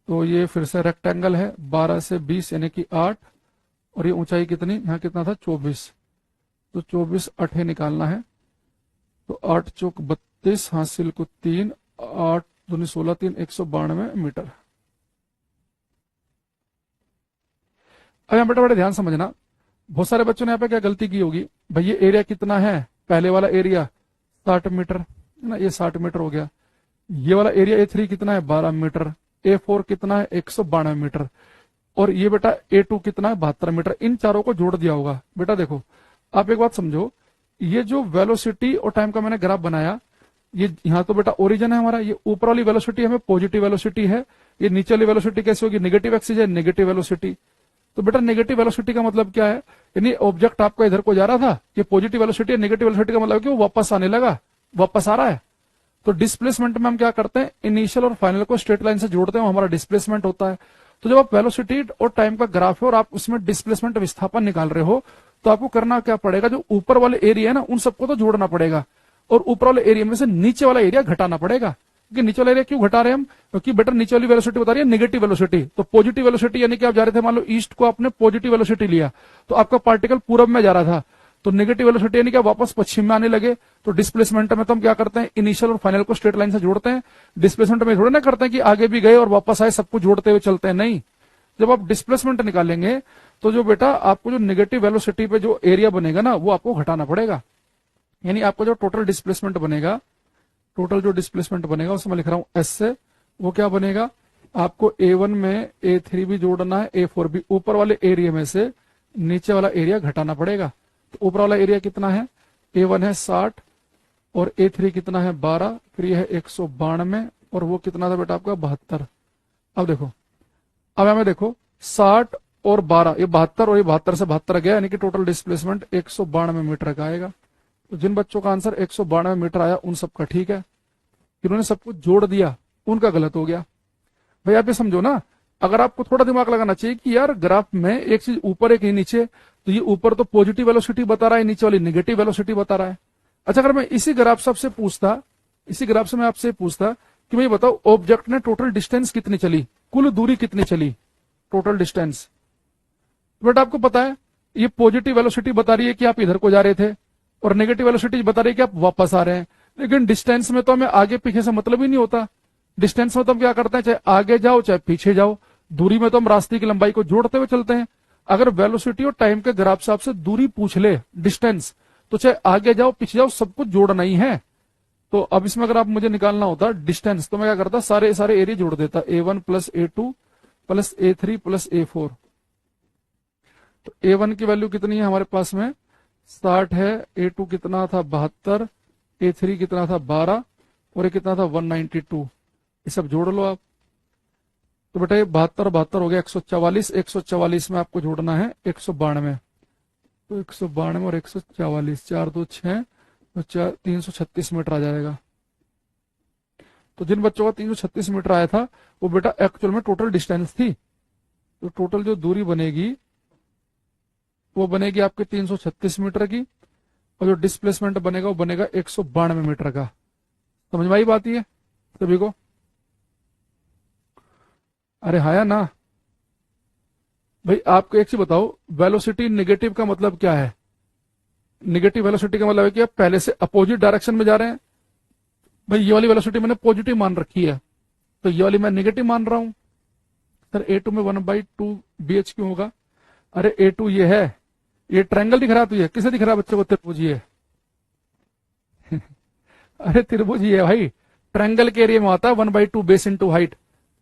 तो ये फिर से रेक्टेंगल है, 12 से 20 यानी कि 8, और ये ऊंचाई कितनी, यहाँ कितना था 24, तो 24 8 निकालना है। तो 8 चौक 32, हासिल को 3, 8 दूनी 16, 3 192 मीटर। अब यहाँ बेटा बड़े ध्यान समझना, बहुत सारे बच्चों ने यहाँ पे क्या गलती की होगी, भाई ये एरिया कितना है, पहले वाला एरिया 60 मीटर है ना, ये 60 मीटर हो गया। ये वाला एरिया A3 कितना है 12 मीटर, A4 कितना है 192 मीटर, और ये बेटा A2 कितना है 72 मीटर। इन चारों को जोड़ दिया होगा। बेटा देखो, आप एक बात समझो, ये जो वेलोसिटी और टाइम का मैंने ग्राफ बनाया, ये यहाँ तो बेटा ओरिजिन है हमारा, ये ऊपर वाली वेलोसिटी हमें पॉजिटिव वेलोसिटी है, ये नीचे वाली वेलोसिटी कैसे होगी, नेगेटिव एक्सिस है, नेगेटिव वेलोसिटी। तो बेटा नेगेटिव वेलोसिटी का मतलब क्या है, यानी ऑब्जेक्ट आपका इधर को जा रहा था, ये पॉजिटिव वेलोसिटी है, नेगेटिव वेलोसिटी का मतलब कि वो वापस आने लगा, वापस आ रहा है। तो डिस्प्लेसमेंट में हम क्या करते हैं, इनिशियल और फाइनल को स्ट्रेट लाइन से जोड़ते हैं, हमारा डिस्प्लेसमेंट होता है। तो जब आप वेलोसिटी और टाइम का ग्राफ है और आप उसमें डिस्प्लेसमेंट विस्थापन निकाल रहे हो, तो आपको करना क्या पड़ेगा, जो ऊपर वाले एरिया है ना, उन सबको तो जोड़ना पड़ेगा, और ऊपर वाले एरिया में से नीचे वाला एरिया घटाना पड़ेगा। क्योंकि नीचे वाला एरिया क्यों घटा रहे हैं हम, क्योंकि बेटर नीचे वाली वेलोसिटी बता रही है नेगेटिव वेलोसिटी। तो पॉजिटिव वेलोसिटी यानी कि आप जा रहे थे, मान लो ईस्ट को आपने पॉजिटिव वेलोसिटी लिया, तो आपका पार्टिकल पूरब में जा रहा था, तो नेगेटिव वेलोसिटी यानी कि वापस पश्चिम में आने लगे। तो डिस्प्लेसमेंट में तो हम क्या करते हैं, इनिशियल और फाइनल को स्ट्रेट लाइन से जोड़ते हैं। डिस्प्लेसमेंट में थोड़ा ना करते हैं कि आगे भी गए और वापस आए, सबको जोड़ते हुए चलते हैं, नहीं। जब आप डिस्प्लेसमेंट निकालेंगे, तो जो बेटा आपको जो नेगेटिव वेलोसिटी पे जो एरिया बनेगा ना, वो आपको घटाना पड़ेगा। यानी आपको जो टोटल डिस्प्लेसमेंट बनेगा, टोटल जो डिस्प्लेसमेंट बनेगा, उसमें मैं लिख रहा हूं S से, वो क्या बनेगा, आपको A1 में A3 भी जोड़ना है, A4 भी, ऊपर वाले एरिया में से नीचे वाला एरिया घटाना पड़ेगा। तो ऊपर वाला एरिया कितना है, A1 है 60, और A3 कितना है 12, फिर यह है 192, और वो कितना था बेटा आपका 72। अब देखो, अब हमें देखो 60 और 12, ये 72 और ये 72 से 72 गया, यानी कि टोटल डिस्प्लेसमेंट 192 मीटर का आएगा। तो जिन बच्चों का आंसर 192 मीटर आया, उन सबका ठीक है। जिन्होंने सब कुछ जोड़ दिया, उनका गलत हो गया। भाई आप ये समझो ना, अगर आपको थोड़ा दिमाग लगाना चाहिए कि यार ग्राफ में एक चीज ऊपर एक ही नीचे, तो ये ऊपर तो पॉजिटिव वेलोसिटी बता रहा है, नीचे वाली नेगेटिव वेलोसिटी बता रहा है। अच्छा, अगर मैं इसी ग्राफ से आपसे पूछता, इसी ग्राफ से मैं आपसे पूछता कि भाई बताओ, ऑब्जेक्ट ने टोटल डिस्टेंस कितनी चली, कुल दूरी कितनी चली, टोटल डिस्टेंस, बट आपको पता है ये पॉजिटिव वेलोसिटी बता रही है कि आप इधर को जा रहे थे, और नेगेटिव वेलोसिटी बता रही है कि आप वापस आ रहे हैं। लेकिन डिस्टेंस में तो हमें आगे पीछे से मतलब ही नहीं होता। डिस्टेंस में तो हम क्या करते हैं, चाहे आगे जाओ चाहे पीछे जाओ, दूरी में तो हम रास्ते की लंबाई को जोड़ते हुए चलते हैं। अगर वेलोसिटी और टाइम के ग्राफ से आपसे दूरी पूछ ले, डिस्टेंस, तो चाहे आगे जाओ पीछे जाओ सब कुछ जोड़ना ही है। तो अब इसमें अगर आप मुझे निकालना होता डिस्टेंस, तो मैं क्या करता, सारे सारे एरिया जोड़ देता, A1 plus A2 plus A3 plus A4। तो A1 की वैल्यू कितनी है हमारे पास में 60 है, A2 कितना था 72, A3 कितना था 12 और ये कितना था 192। ये सब जोड़ लो आप। तो बेटा ये 72 72 हो गया 144, 144 में आपको जोड़ना है 192। तो 192 और 144, 4 2 6, तो 336 मीटर आ जाएगा। तो जिन बच्चों का 336 मीटर आया था वो बेटा एक्चुअल में टोटल डिस्टेंस थी। तो टोटल जो दूरी बनेगी वो बनेगी आपके 336 मीटर की, और जो डिस्प्लेसमेंट बनेगा वो बनेगा 192 मीटर का। समझ में आई बात ये सभी को? अरे हाया ना भाई। आपको एक चीज बताओ, वेलोसिटी नेगेटिव का मतलब क्या है? नेगेटिव वेलोसिटी का मतलब है कि आप पहले से अपोजिट डायरेक्शन में जा रहे हैं। भाई ये वाली वेलोसिटी मैंने पॉजिटिव मान रखी है, तो ये वाली मैं नेगेटिव मान रहा हूं। सर A2 में 1/2 BH क्यों होगा? अरे A2 ये है, ये ट्रायंगल दिख रहा है, तो ये किसे दिख रहा है बच्चों को? त्रिभुज है। अरे त्रिभुज है भाई, ट्रायंगल के एरिया में आता है 1/2 बेस इंटू हाइट।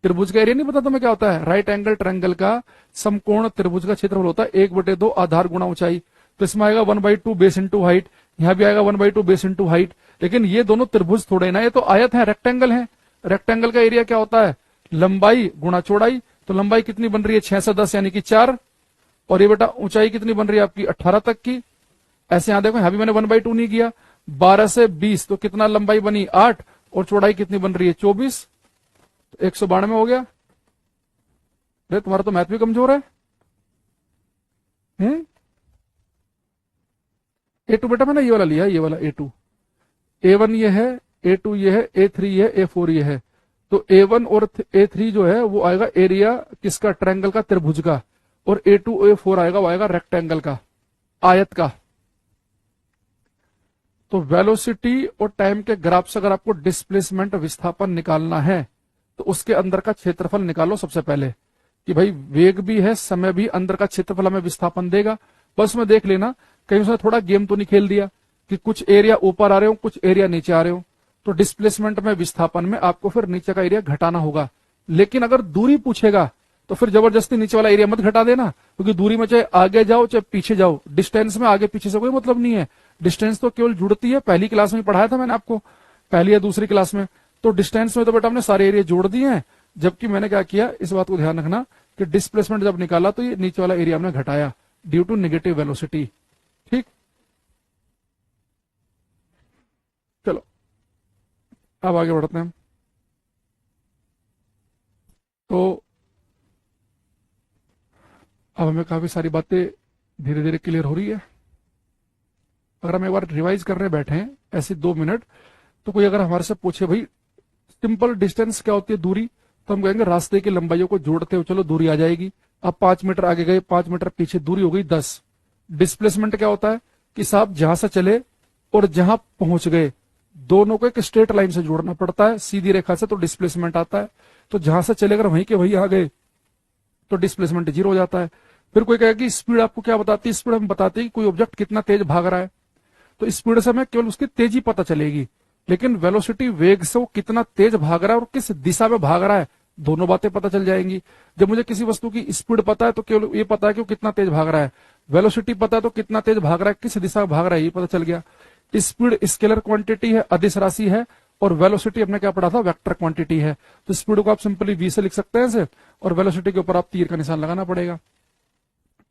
त्रिभुज का एरिया नहीं पता तुम्हें क्या होता है? राइट एंगल ट्रायंगल का समकोण त्रिभुज का क्षेत्रफल होता है 1/2 आधार गुणा ऊंचाई। तो इसमें आएगा 1/2 बेस इंटू हाइट, यहां भी आएगा 1/2 बेस इंटू हाइट। लेकिन ये दोनों त्रिभुज थोड़े ना, ये तो आयत है, रेक्टेंगल है। रेक्टेंगल का एरिया क्या होता है? लंबाई गुणा चौड़ाई। तो लंबाई कितनी बन रही है 6 से 10 यानी कि 4, और ये बेटा ऊंचाई कितनी बन रही है आपकी 18 तक की। ऐसे यहां देखो, यहां भी मैंने 1/2 नहीं किया, 12 से 20 तो कितना लंबाई बनी 8, और चौड़ाई कितनी बन रही है 24, तो 192 हो गया। अरे तुम्हारा तो मैथ भी कमजोर है। A2 बेटा मैंने ये वाला लिया, ये वाला A2। A1 ये है, A2 ये है, A3 ये है, A4 ये है। तो A1 और A3 जो है वो आएगा एरिया किसका? ट्रायंगल का, त्रिभुज का। और A2 A4 आएगा, वो आएगा रेक्टेंगल का, आयत का। तो वेलोसिटी और टाइम के ग्राफ से अगर आपको डिस्प्लेसमेंट विस्थापन निकालना है तो उसके अंदर का क्षेत्रफल निकालो सबसे पहले, कि भाई वेग भी है समय भी, अंदर का क्षेत्रफल हमें विस्थापन देगा। बस में देख लेना कहीं उसने थोड़ा गेम तो नहीं खेल दिया कि कुछ एरिया ऊपर आ रहे हो कुछ एरिया नीचे आ रहे हो। तो डिस्प्लेसमेंट में विस्थापन में आपको फिर नीचे का एरिया घटाना होगा। लेकिन अगर दूरी पूछेगा तो फिर जबरदस्ती नीचे वाला एरिया मत घटा देना, क्योंकि दूरी में चाहे आगे जाओ चाहे पीछे जाओ, डिस्टेंस में आगे पीछे से कोई मतलब नहीं है। डिस्टेंस तो केवल जुड़ती है, पहली क्लास में पढ़ाया था मैंने आपको, पहली या दूसरी क्लास में। तो डिस्टेंस में तो बेटा हमने सारे एरिया जोड़ दिए हैं, जबकि मैंने क्या किया इस बात को ध्यान रखना कि डिस्प्लेसमेंट जब निकाला तो ये नीचे वाला एरिया हमने घटाया ड्यू टू नेगेटिव वेलोसिटी। ठीक, चलो अब आगे बढ़ते हैं। तो अब हमें काफी सारी बातें धीरे धीरे क्लियर हो रही है। अगर हम एक बार रिवाइज करने बैठे हैं ऐसे 2 मिनट, तो कोई अगर हमारे से पूछे भाई सिंपल डिस्टेंस क्या होती है, दूरी, तो हम कहेंगे रास्ते की लंबाइयों को जोड़ते हो चलो दूरी आ जाएगी। अब 5 मीटर आगे गए 5 मीटर पीछे, दूरी हो गई 10। डिस्प्लेसमेंट क्या होता है कि साहब जहां से चले और जहां पहुंच गए दोनों को एक स्ट्रेट लाइन से जोड़ना पड़ता है, सीधी रेखा से, तो डिस्प्लेसमेंट आता है। तो जहां से चले अगर वहीं के वहीं आ गए तो डिस्प्लेसमेंट 0 हो जाता है। फिर कोई कहेगा कि स्पीड आपको क्या बताती है? स्पीड हमें बताती है कि कोई ऑब्जेक्ट कितना तेज भाग रहा है। तो स्पीड से हमें केवल उसकी तेजी पता चलेगी, लेकिन वेलोसिटी वेग से वो कितना तेज भाग रहा है और किस दिशा में भाग रहा है दोनों बातें पता चल जाएंगी। जब मुझे किसी वस्तु की स्पीड पता है तो केवल ये पता है कि वो कितना तेज भाग रहा है, वेलोसिटी पता है तो कितना तेज भाग रहा है, किस दिशा में भाग रहा है ये पता चल गया। स्पीड स्केलर क्वांटिटी है, अदिश राशि है, और वेलोसिटी हमने क्या पढ़ा था, वेक्टर क्वांटिटी है। तो स्पीड को आप सिंपली v से लिख सकते हैं इसे, और वेलोसिटी के ऊपर आप तीर का निशान लगाना पड़ेगा।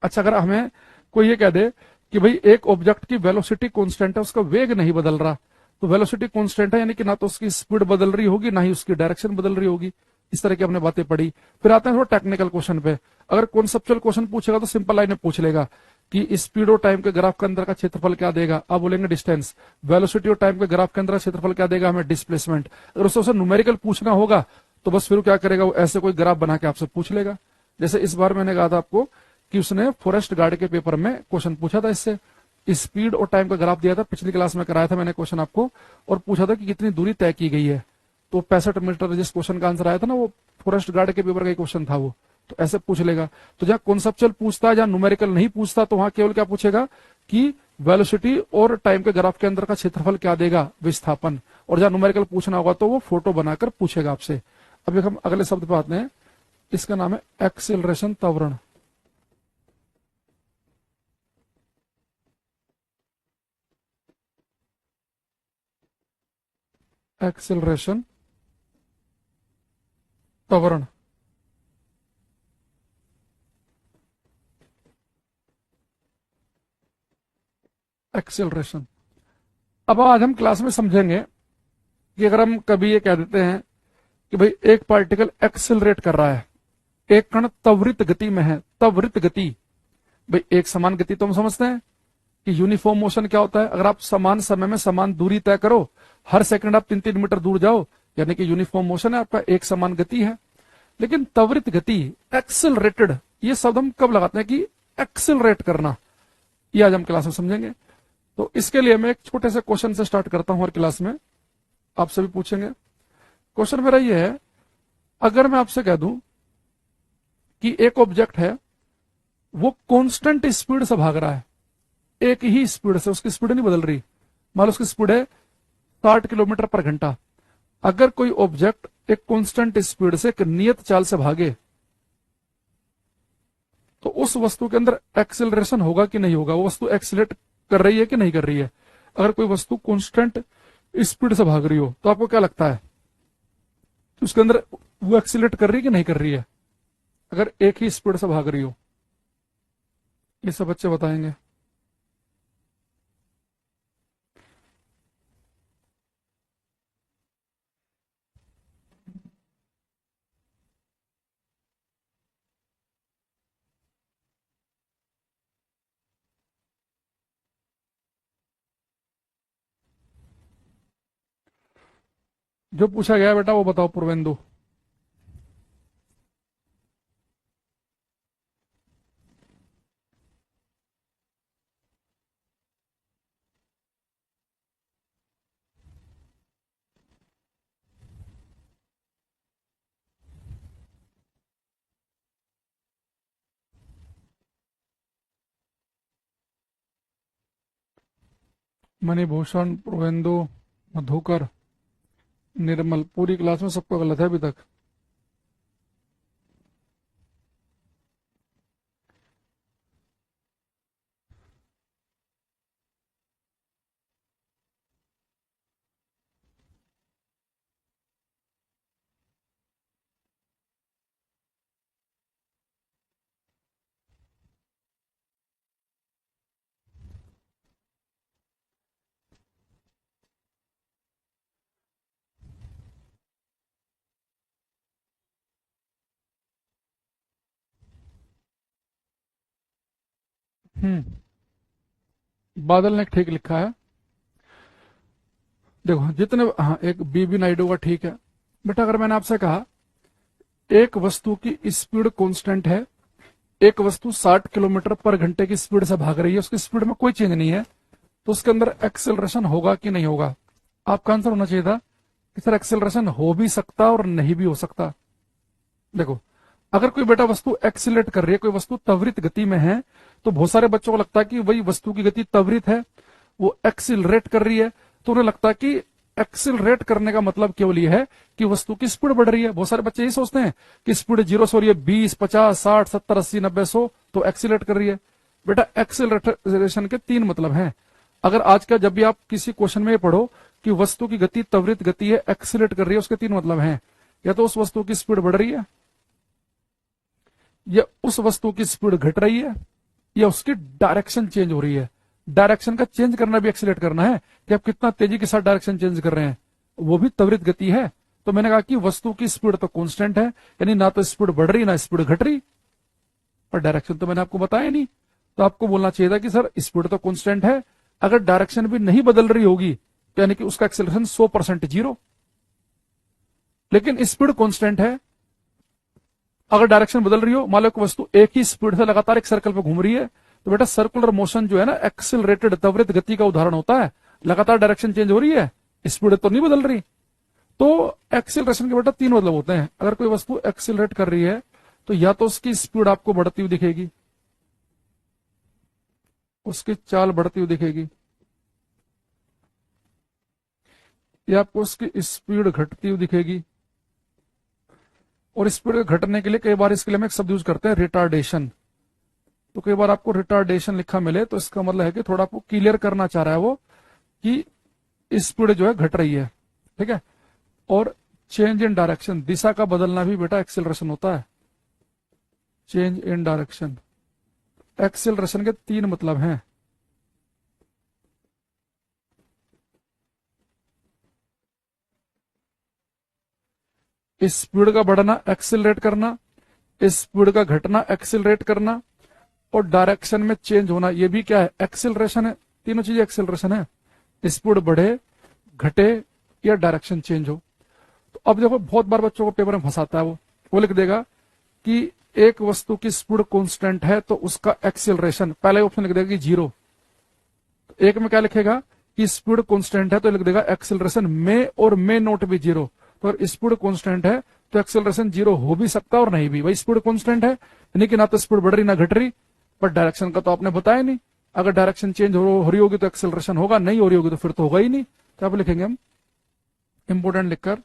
अच्छा, अगर हमें कोई ये कह दे कि भाई एक ऑब्जेक्ट की वेलोसिटी कांस्टेंट है, उसका वेग नहीं बदल रहा, तो वेलोसिटी कांस्टेंट है यानी कि ना तो उसकी स्पीड बदल रही होगी ना ही उसकी डायरेक्शन बदल रही होगी। इस तरह की हमने बातें पढ़ी। फिर आते हैं थोड़ा टेक्निकल क्वेश्चन पे। अगर कॉन्सेप्चुअल क्वेश्चन पूछेगा तो सिंपल लाइन में पूछ लेगा कि स्पीड और टाइम के ग्राफ के अंदर का क्षेत्रफल क्या देगा, आप बोलेंगे डिस्टेंस। वेलोसिटी और टाइम के ग्राफ के अंदर क्षेत्रफल क्या देगा हमें, डिस्प्लेसमेंट। अगर उससे न्यूमेरिकल पूछना होगा तो बस फिर क्या करेगा, वो ऐसे कोई ग्राफ बना के आपसे पूछ लेगा। जैसे इस बार मैंने कहा था आपको कि उसने फॉरेस्ट गार्ड के पेपर में क्वेश्चन पूछा था इससे, स्पीड और टाइम का ग्राफ दिया था, पिछली क्लास में कराया था मैंने क्वेश्चन आपको, और पूछा था कि कितनी दूरी तय की गई है। तो 65 मीटर जिस क्वेश्चन का आंसर आया था ना, वो फॉरेस्ट गार्ड के पेपर का क्वेश्चन था वो। तो ऐसे पूछ लेगा। तो जहां कॉन्सेप्चुअल पूछता है, जहां न्यूमेरिकल नहीं पूछता, तो वहां केवल क्या पूछेगा कि वेलोसिटी और टाइम के ग्राफ के अंदर का क्षेत्रफल क्या देगा, विस्थापन। और जहां न्यूमेरिकल पूछना होगा तो वो फोटो बनाकर पूछेगा आपसे। अब हम अगले शब्द पे आते हैं, इसका नाम है एक्सेलरेशन, त्वरण। एक्सेलरेशन, त्वरण। एक्सेलरेशन। अब आज हम क्लास में समझेंगे कि अगर हम कभी ये कह देते हैं कि भाई एक पार्टिकल एक्सेलरेट कर रहा है, एक कण त्वरित गति में है, त्वरित गति, भाई एक समान गति तो हम समझते हैं कि यूनिफॉर्म मोशन क्या होता है। अगर आप समान समय में समान दूरी तय करो, हर सेकंड आप 3-3 मीटर दूर जाओ, यानी कि यूनिफॉर्म मोशन है आपका, एक समान गति है। लेकिन त्वरित गति, एक्सेलरेटेड, ये शब्द हम कब लगाते हैं कि एक्सेलरेट करना, ये आज हम क्लास में समझेंगे। तो इसके लिए मैं एक छोटे से क्वेश्चन से स्टार्ट करता हूं हर क्लास में, आपसे भी पूछेंगे। क्वेश्चन मेरा ये है, अगर मैं आपसे कह दूं कि एक ऑब्जेक्ट है, वो कांस्टेंट स्पीड से भाग रहा है, एक ही स्पीड से, उसकी स्पीड नहीं बदल रही, मान लो उसकी स्पीड है 60 किलोमीटर पर घंटा। अगर कोई ऑब्जेक्ट एक कांस्टेंट स्पीड से, एक नियत चाल से भागे, तो उस वस्तु के अंदर एक्सेलरेशन होगा कि नहीं होगा, वो वस्तु एक्सेलरेट कर रही है कि नहीं कर रही है। अगर कोई वस्तु कांस्टेंट स्पीड से भाग रही हो, तो आपको क्या लगता है कि उसके अंदर वो एक्सेलरेट कर रही है कि नहीं कर रही है, अगर एक ही स्पीड से भाग रही हो? ये सब बच्चे बताएंगे। जो पूछा गया बेटा वो बताओ पूर्वेंदु। मणिभूषण, पूर्वेंदु, मधुकर, निर्मल, पूरी क्लास में सबको गलत है अभी तक। बादल ने ठीक लिखा है। देखो जितने, हाँ एक बीबी नायडू का ठीक है। बेटा अगर मैंने आपसे कहा एक वस्तु की स्पीड कांस्टेंट है, एक वस्तु 60 किलोमीटर पर घंटे की स्पीड से भाग रही है, उसकी स्पीड में कोई चेंज नहीं है, तो उसके अंदर एक्सेलरेशन होगा कि नहीं होगा? आपका आंसर होना चाहिए था कि सर एक्सेलरेशन हो भी सकता और नहीं भी हो सकता। देखो अगर कोई बेटा वस्तु एक्सीलरेट कर रही है, कोई वस्तु त्वरित गति में है, तो बहुत सारे बच्चों को लगता है कि वही वस्तु की गति त्वरित है, वो एक्सीलरेट कर रही है, तो उन्हें लगता है कि एक्सीलरेट करने का मतलब केवल ये है कि वस्तु की स्पीड बढ़ रही है। बहुत सारे बच्चे यही सोचते हैं कि स्पीड 0 से हो रही है 20, 50, 60, 70, 80, 90, 100, तो एक्सीलरेट कर रही है। बेटा एक्सीलरेशन के 3 मतलब हैं। अगर आज का जब भी आप किसी क्वेश्चन में पढ़ो कि वस्तु की गति त्वरित गति है, एक्सीलरेट कर रही है, उसके 3 मतलब हैं। या तो उस वस्तु की स्पीड बढ़ रही है, या उस वस्तु की स्पीड घट रही है, या उसकी डायरेक्शन चेंज हो रही है। डायरेक्शन का चेंज करना भी एक्सीलरेट करना है कि आप कितना तेजी के साथ डायरेक्शन चेंज कर रहे हैं, वो भी त्वरित गति है। तो मैंने कहा कि वस्तु की स्पीड तो कांस्टेंट है, यानी ना तो स्पीड बढ़ रही ना स्पीड घट रही, और डायरेक्शन तो मैंने आपको बताया नहीं। तो आपको बोलना चाहिए था कि सर स्पीड तो कांस्टेंट है, अगर डायरेक्शन भी नहीं बदल रही होगी तो यानी कि उसका एक्सेलरेशन 100% 0। लेकिन स्पीड कांस्टेंट है, अगर डायरेक्शन बदल रही हो, मान लो कि वस्तु एक ही स्पीड से लगातार एक सर्कल पे घूम रही है, तो बेटा सर्कुलर मोशन जो है ना एक्सिलरेटेड त्वरित गति का उदाहरण होता है। लगातार डायरेक्शन चेंज हो रही है, स्पीड तो नहीं बदल रही। तो एक्सिलरेशन के बेटा तीन मतलब होते हैं। अगर कोई वस्तु एक्सिलरेट कर रही है तो या तो उसकी स्पीड आपको बढ़ती हुई दिखेगी, उसकी चाल बढ़ती हुई दिखेगी, या आपको उसकी स्पीड घटती हुई दिखेगी। और स्पीड घटने के लिए कई बार इसके लिए हम एक शब्द यूज करते हैं रिटार्डेशन। तो कई बार आपको रिटार्डेशन लिखा मिले तो इसका मतलब है कि थोड़ा आपको क्लियर करना चाह रहा है वो कि स्पीड जो है घट रही है, ठीक है। और चेंज इन डायरेक्शन, दिशा का बदलना भी बेटा एक्सिलरेशन होता है। चेंज इन डायरेक्शन, एक्सिलरेशन के तीन मतलब हैं। स्पीड का बढ़ना एक्सिलरेट करना, स्पीड का घटना एक्सिलरेट करना, और डायरेक्शन में चेंज होना, ये भी क्या है, एक्सिलरेशन है। तीनों चीजें एक्सिलरेशन है। स्पीड बढ़े, घटे, या डायरेक्शन चेंज हो। तो अब देखो बहुत बार बच्चों को पेपर में फंसाता है वो लिख देगा कि एक वस्तु की स्पीड कांस्टेंट है तो उसका एक्सिलरेशन, पहले ऑप्शन लिख देगा कि 0। एक में क्या लिखेगा कि स्पीड कांस्टेंट है तो लिख देगा एक्सिलरेशन में और मे नॉट भी 0। तो अगर स्पीड कांस्टेंट है तो एक्सिलरेशन 0 हो भी सकता है और नहीं भी। भाई स्पीड कांस्टेंट है यानी कि ना तो स्पीड बढ़ रही ना घट रही, पर डायरेक्शन का तो आपने बताया नहीं। अगर डायरेक्शन चेंज हो रही होगी तो एक्सिलरेशन होगा, नहीं हो रही होगी तो फिर तो होगा ही नहीं। तो आप लिखेंगे हम इंपोर्टेंट लिखकर,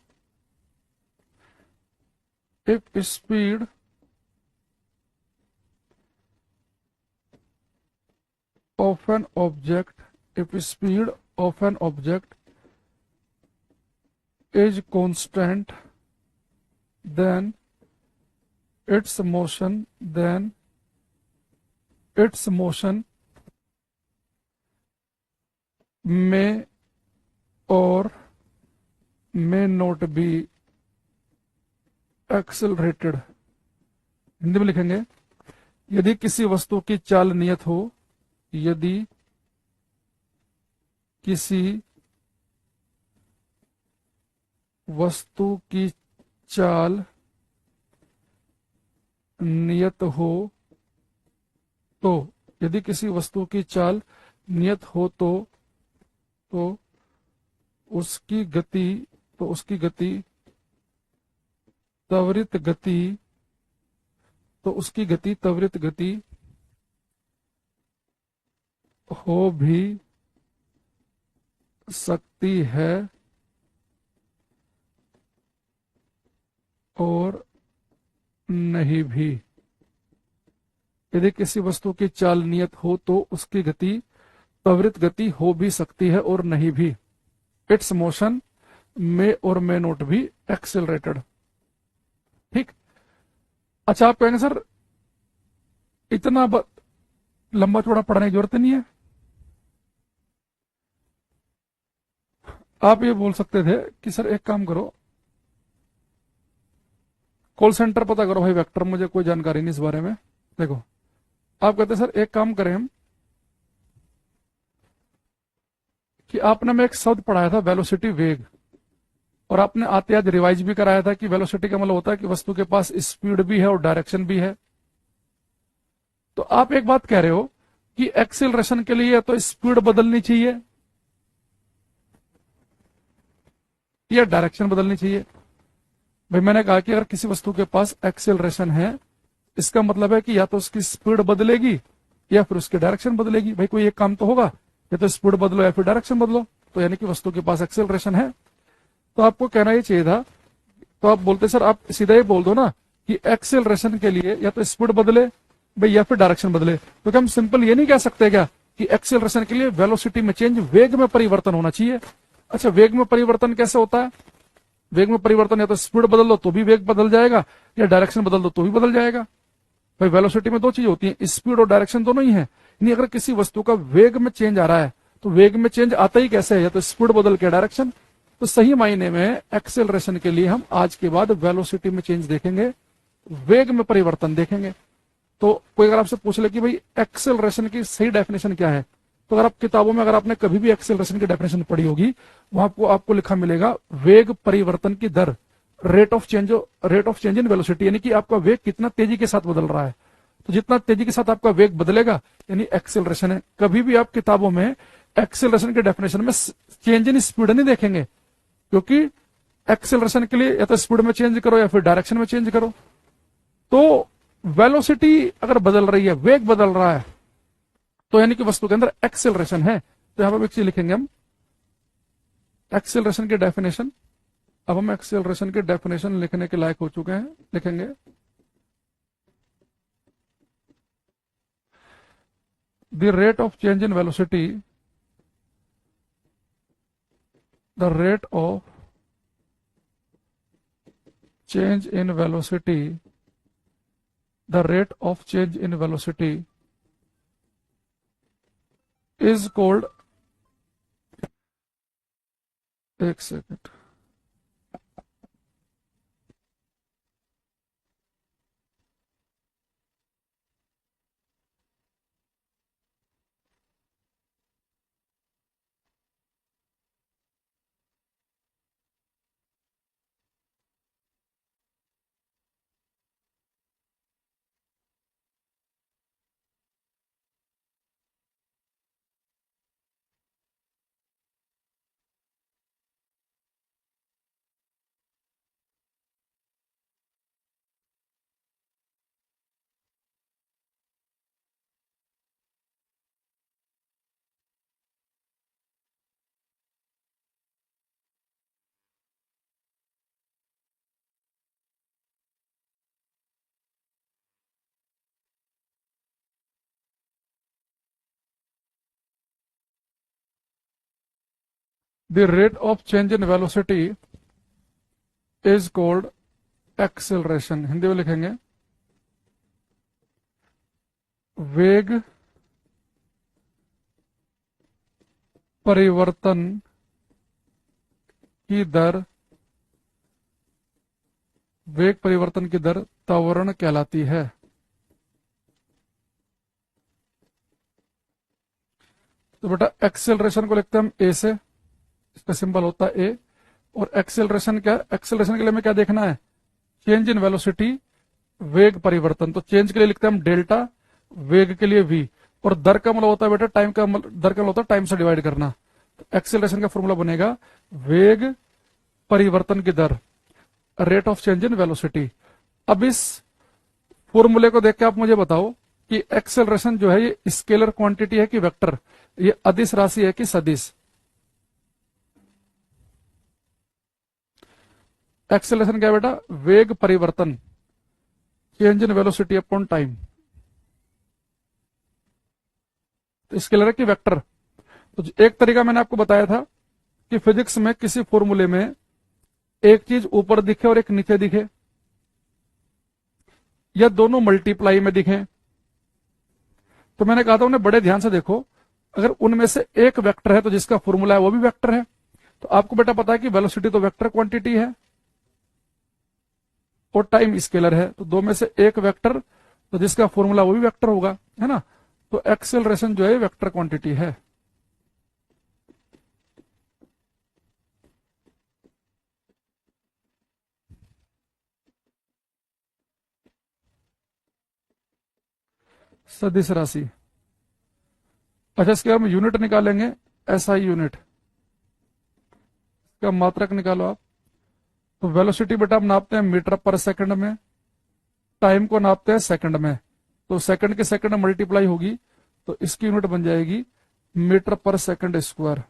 if speed of an object, if speed of an object is constant, then its motion may or may not be accelerated। Hindi में लिखेंगे, यदि किसी वस्तु की चाल नियत हो, यदि किसी वस्तु की चाल नियत हो तो, यदि किसी वस्तु की चाल नियत हो तो उसकी गति त्वरित गति हो भी सकती है और नहीं भी। यदि किसी वस्तु की चाल नियत हो तो उसकी गति त्वरित गति हो भी सकती है और नहीं भी। इट्स मोशन मे और मे नॉट भी एक्सेलरेटेड। ठीक। अच्छा, आप कहेंगे सर इतना लंबा चौड़ा पढ़ने की जरूरत नहीं है। आप ये बोल सकते थे कि सर एक काम करो, कॉल सेंटर पता करो भाई वेक्टर, मुझे कोई जानकारी नहीं इस बारे में। देखो आप कहते सर एक काम करें हम कि आपने मैं एक शब्द पढ़ाया था वेलोसिटी, वेग, और आपने आते आज रिवाइज भी कराया था कि वेलोसिटी का मतलब होता है कि वस्तु के पास स्पीड भी है और डायरेक्शन भी है। तो आप एक बात कह रहे हो कि एक्सेलरेशन के लिए तो स्पीड बदलनी चाहिए या डायरेक्शन बदलनी चाहिए। भाई मैंने कहा कि अगर किसी वस्तु के पास एक्सेलरेशन है, इसका मतलब है कि या तो उसकी स्पीड बदलेगी या फिर उसकी डायरेक्शन बदलेगी। भाई कोई एक काम तो होगा, या तो स्पीड बदलो या फिर डायरेक्शन बदलो। तो यानी कि वस्तु के पास एक्सेलरेशन है। तो आपको कहना ही चाहिए था, तो आप बोलते सर आप सीधा ही बोल दो ना कि एक्सेलरेशन के लिए या तो स्पीड बदले भाई या फिर डायरेक्शन बदले। तो क्या हम सिंपल ये नहीं कह सकते क्या कि एक्सेलरेशन के लिए वेलोसिटी में चेंज, वेग में परिवर्तन होना चाहिए। अच्छा, वेग में परिवर्तन कैसे होता है? वेग में परिवर्तन या तो स्पीड बदल दो तो भी वेग बदल जाएगा, या डायरेक्शन बदल दो तो भी बदल जाएगा। भाई वेलोसिटी में दो चीज होती है, स्पीड और डायरेक्शन दोनों ही है। यानी अगर किसी वस्तु का वेग में चेंज आ रहा है तो वेग में चेंज आता ही कैसे है, या तो स्पीड बदल के डायरेक्शन। तो सही मायने में एक्सेलरेशन के लिए हम आज के बाद वेलोसिटी में चेंज देखेंगे, वेग में परिवर्तन देखेंगे। तो कोई अगर आपसे पूछ ले कि भाई एक्सेलरेशन की सही डेफिनेशन क्या है, तो अगर आप किताबों में अगर आपने कभी भी एक्सेलरेशन की डेफिनेशन पढ़ी होगी, वहां आपको लिखा मिलेगा वेग परिवर्तन की दर, rate of change in velocity, यानी कि आपका वेग कितना तेजी के साथ बदल रहा है। तो जितना तेजी के साथ आपका वेग बदलेगा यानी एक्सेलरेशन है। कभी भी आप किताबों में एक्सेलरेशन के डेफिनेशन में चेंज इन स्पीड नहीं देखेंगे, क्योंकि एक्सेलरेशन के लिए या तो स्पीड में चेंज करो या फिर डायरेक्शन में चेंज करो। तो वेलोसिटी अगर बदल रही है, वेग बदल रहा है, तो यानी कि वस्तु के अंदर एक्सेलरेशन है। तो यहां पर एक चीज लिखेंगे हम, एक्सेलरेशन के डेफिनेशन। अब हम एक्सेलरेशन के डेफिनेशन लिखने के लायक हो चुके हैं, लिखेंगे the rate of change in velocity, the rate of change in velocity, the rate of change in velocity is called, एक second, the rate of change in velocity is called acceleration। Hindi में लिखेंगे वेग परिवर्तन की दर, वेग परिवर्तन की दर त्वरण कहलाती है। तो बेटा एक्सेलरेशन को लिखते हैं हम ए से, इसका सिंबल होता है ए। और एक्सेलरेशन क्या, एक्सेलरेशन के लिए हमें क्या देखना है, चेंज इन वेलोसिटी, वेग परिवर्तन। तो चेंज के लिए लिखते हैं हम डेल्टा, वेग के लिए वी, और दर का मतलब होता है बेटा टाइम का, दर का मतलब होता है टाइम से डिवाइड करना। तो एक्सेलरेशन का फॉर्मूला बनेगा वेग परिवर्तन की दर, rate of change in velocity. अब इस फॉर्मूले को देख के आप मुझे बताओ कि एक्सेलरेशन जो है ये स्केलर क्वांटिटी है कि वेक्टर, ये अदिश राशि है कि सदिश। एक्सेलरेशन क्या है बेटा, वेग परिवर्तन, change in velocity upon time. तो स्केलर है कि वेक्टर। तो एक तरीका मैंने आपको बताया था कि फिजिक्स में किसी फॉर्मूले में एक चीज ऊपर दिखे और एक नीचे दिखे, या दोनों मल्टीप्लाई में दिखे, तो मैंने कहा था उन्हें बड़े ध्यान से देखो। अगर उनमें से एक वेक्टर है तो जिसका फॉर्मूला है वो भी वेक्टर है। तो आपको बेटा पता है कि वेलोसिटी तो वेक्टर क्वांटिटी है और टाइम स्केलर है, तो दो में से एक वेक्टर, तो जिसका फॉर्मूला वो भी वेक्टर होगा, है ना। तो एक्सेलरेशन जो है वेक्टर क्वांटिटी है। सदिश राशि। अच्छा, इसके हम यूनिट निकालेंगे, एसआई यूनिट, इसका मात्रक निकालो आप। तो वेलोसिटी बेटा हम नापते हैं मीटर पर सेकंड में, टाइम को नापते हैं सेकंड में। तो सेकंड के सेकंड मल्टीप्लाई होगी तो इसकी यूनिट बन जाएगी मीटर पर सेकंड स्क्वायर,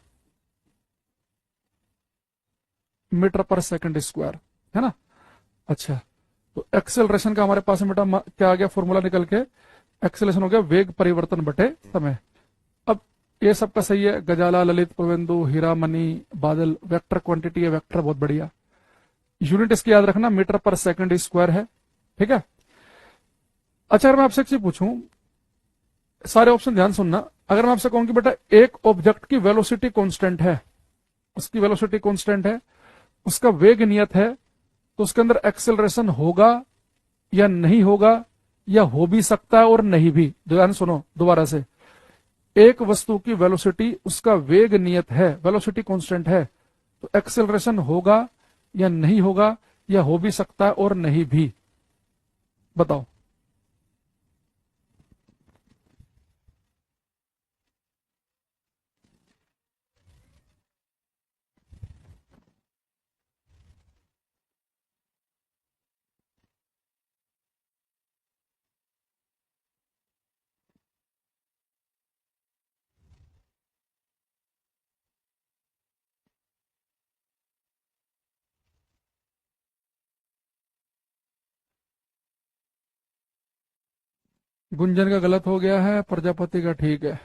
मीटर पर सेकंड स्क्वायर, है ना। अच्छा, तो एक्सेलरेशन का हमारे पास में बेटा क्या आ गया, फॉर्मूला निकल के, एक्सेलरेशन हो गया वेग परिवर्तन बटे समय। अब ये सबका सही है, गजाला, ललित, प्रवेंदु, हीरा, मनी, बादल, वेक्टर क्वांटिटी है, वेक्टर बहुत बढ़िया। यूनिट इसकी याद रखना मीटर पर सेकंड स्क्वायर है, ठीक है। अच्छा, मैं आपसे एक चीज पूछूं, सारे ऑप्शन ध्यान सुनना। अगर मैं आपसे कहूं कि बेटा एक ऑब्जेक्ट की वेलोसिटी कांस्टेंट है, उसकी वेलोसिटी कांस्टेंट है, उसका वेग नियत है, तो उसके अंदर एक्सेलरेशन होगा या नहीं होगा, या हो भी सकता है और नहीं भी। ध्यान सुनो दोबारा से, एक वस्तु की वेलोसिटी, उसका वेग नियत है, वेलोसिटी कांस्टेंट है, तो एक्सेलरेशन होगा या नहीं होगा, या हो भी सकता है और नहीं भी। बताओ। गुंजन का गलत हो गया है, प्रजापति का ठीक है।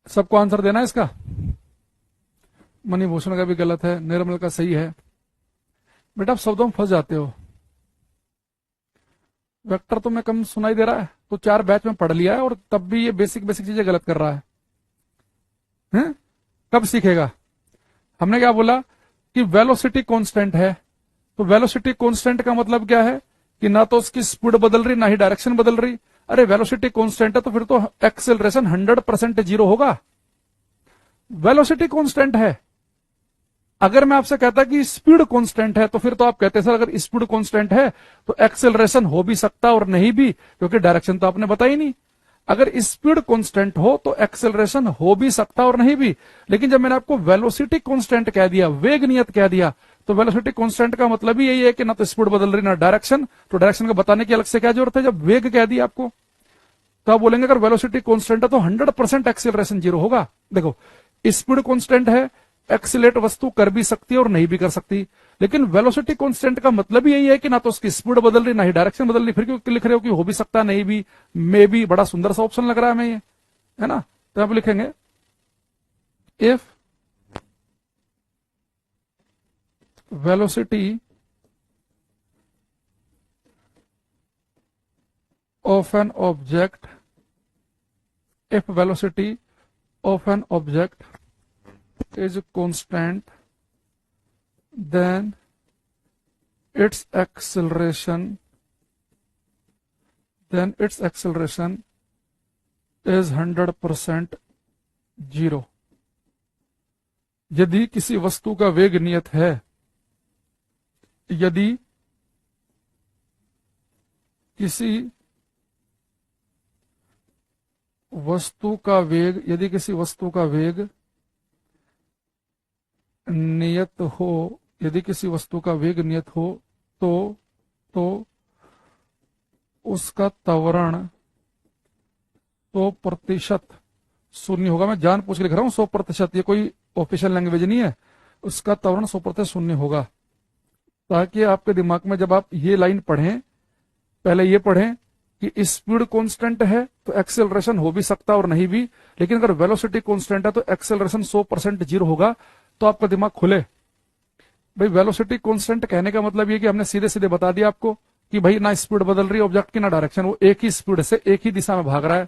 सबको आंसर देना है इसका। मणिभूषण का भी गलत है, निर्मल का सही है। बेटा आप शब्दों में फंस जाते हो। वेक्टर तो मैं कम सुनाई दे रहा है, तो 4 बैच में पढ़ लिया है और तब भी ये बेसिक बेसिक चीजें गलत कर रहा है। हैं? कब सीखेगा? हमने क्या बोला कि वेलोसिटी कांस्टेंट है, तो वेलोसिटी कांस्टेंट का मतलब क्या है कि ना तो उसकी स्पीड बदल रही ना ही डायरेक्शन बदल रही। अरे वेलोसिटी कांस्टेंट है तो फिर तो एक्सेलरेशन 100% जीरो होगा। वेलोसिटी कांस्टेंट है। अगर मैं आपसे कहता कि स्पीड कांस्टेंट है तो फिर तो आप कहते सर अगर स्पीड कांस्टेंट है तो एक्सेलरेशन हो भी सकता और नहीं भी, क्योंकि डायरेक्शन तो आपने बताई नहीं। अगर स्पीड कांस्टेंट हो तो एक्सेलरेशन हो भी सकता और नहीं भी। लेकिन जब मैंने आपको वेलोसिटी कांस्टेंट कह दिया, वेग नियत कह दिया, तो वेलोसिटी कांस्टेंट का मतलब ही यही है कि ना तो स्पीड बदल रही ना डायरेक्शन, तो डायरेक्शन को बताने की अलग से क्या जरूरत है जब वेग कह दिया आपको। तो आप बोलेंगे अगर वेलोसिटी कांस्टेंट है तो 100% एक्सेलरेशन जीरो होगा। देखो स्पीड कांस्टेंट है, एक्सीलेट वस्तु कर भी सकती है और नहीं भी कर सकती, लेकिन वेलोसिटी कांस्टेंट का मतलब ही यही है कि ना तो उसकी स्पीड बदल रही ना ही डायरेक्शन बदल रही। फिर क्यों लिख रहे हो कि हो भी सकता नहीं भी, मे भी? बड़ा सुंदर सा ऑप्शन लग रहा है हमें ये, है ना। तो आप लिखेंगे if velocity of an object, if velocity of an object is constant, then its acceleration is 100% zero. यदि किसी वस्तु का वेग नियत है, यदि किसी वस्तु का वेग, यदि किसी वस्तु का वेग नियत हो, यदि किसी वस्तु का वेग नियत हो तो उसका त्वरण 100% शून्य होगा। मैं जान पूछ के लिख रहा हूं 100%, ये कोई ऑफिशियल लैंग्वेज नहीं है। उसका त्वरण 100% शून्य होगा, ताकि आपके दिमाग में जब आप ये लाइन पढ़ें, पहले ये पढ़ें कि स्पीड कांस्टेंट है तो एक्सेलरेशन हो भी सकता और नहीं भी, लेकिन अगर वेलोसिटी कांस्टेंट है तो एक्सेलरेशन 100% जीरो होगा। तो आपका दिमाग खुले। भाई वेलोसिटी कांस्टेंट कहने का मतलब ये कि हमने सीधे सीधे बता दिया आपको कि भाई ना स्पीड बदल रही है ऑब्जेक्ट की ना डायरेक्शन, वो एक ही स्पीड से एक ही दिशा में भाग रहा है,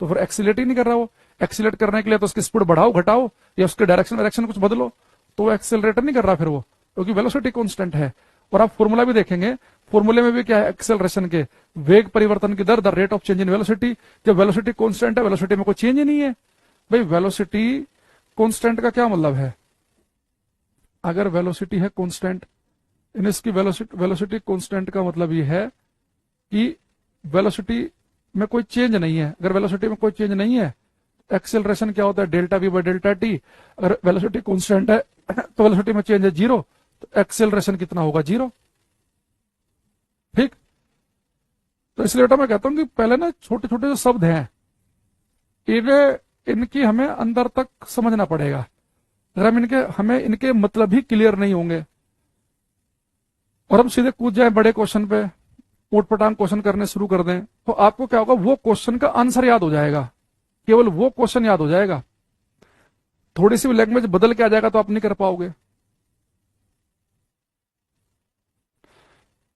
तो फिर एक्सीलेट ही नहीं कर रहा। वो एक्सीलेट करने के लिए तो उसकी स्पीड बढ़ाओ घटाओ या उसके डायरेक्शन कुछ बदलो, तो वो एक्सेलरेट नहीं कर रहा फिर वो, क्योंकि वेलोसिटी कांस्टेंट है। और आप फॉर्मूला भी देखेंगे, फॉर्मूले में भी क्या है, एक्सेलरेशन के वेग परिवर्तन की दर, the rate of change in velocity. जब वेलोसिटी कांस्टेंट है, वेलोसिटी में कोई चेंज ही नहीं है। भाई वेलोसिटी कांस्टेंट का क्या मतलब है? अगर वेलोसिटी है कांस्टेंट, इन इसकी वेलोसिटी कांस्टेंट का मतलब ये है कि वेलोसिटी में कोई चेंज नहीं है। अगर वेलोसिटी में कोई चेंज नहीं है, एक्सेलरेशन क्या होता है, delta we by delta T. अगर वेलोसिटी कांस्टेंट है तो वेलोसिटी में चेंज है जीरो, तो एक्सेलरेशन कितना होगा, जीरो। ठीक। तो इसलिए बेटा मैं कहता हूं कि पहले ना छोटे छोटे जो शब्द हैं इनकी हमें अंदर तक समझना पड़ेगा। अगर हमें इनके मतलब ही क्लियर नहीं होंगे और हम सीधे कूद जाए बड़े क्वेश्चन पे, उटपटांग क्वेश्चन करने शुरू कर दें, तो आपको क्या होगा, वो क्वेश्चन का आंसर याद हो जाएगा, केवल वो क्वेश्चन याद हो जाएगा। थोड़ी सी भी लैंग्वेज बदल के आ जाएगा तो आप नहीं कर पाओगे।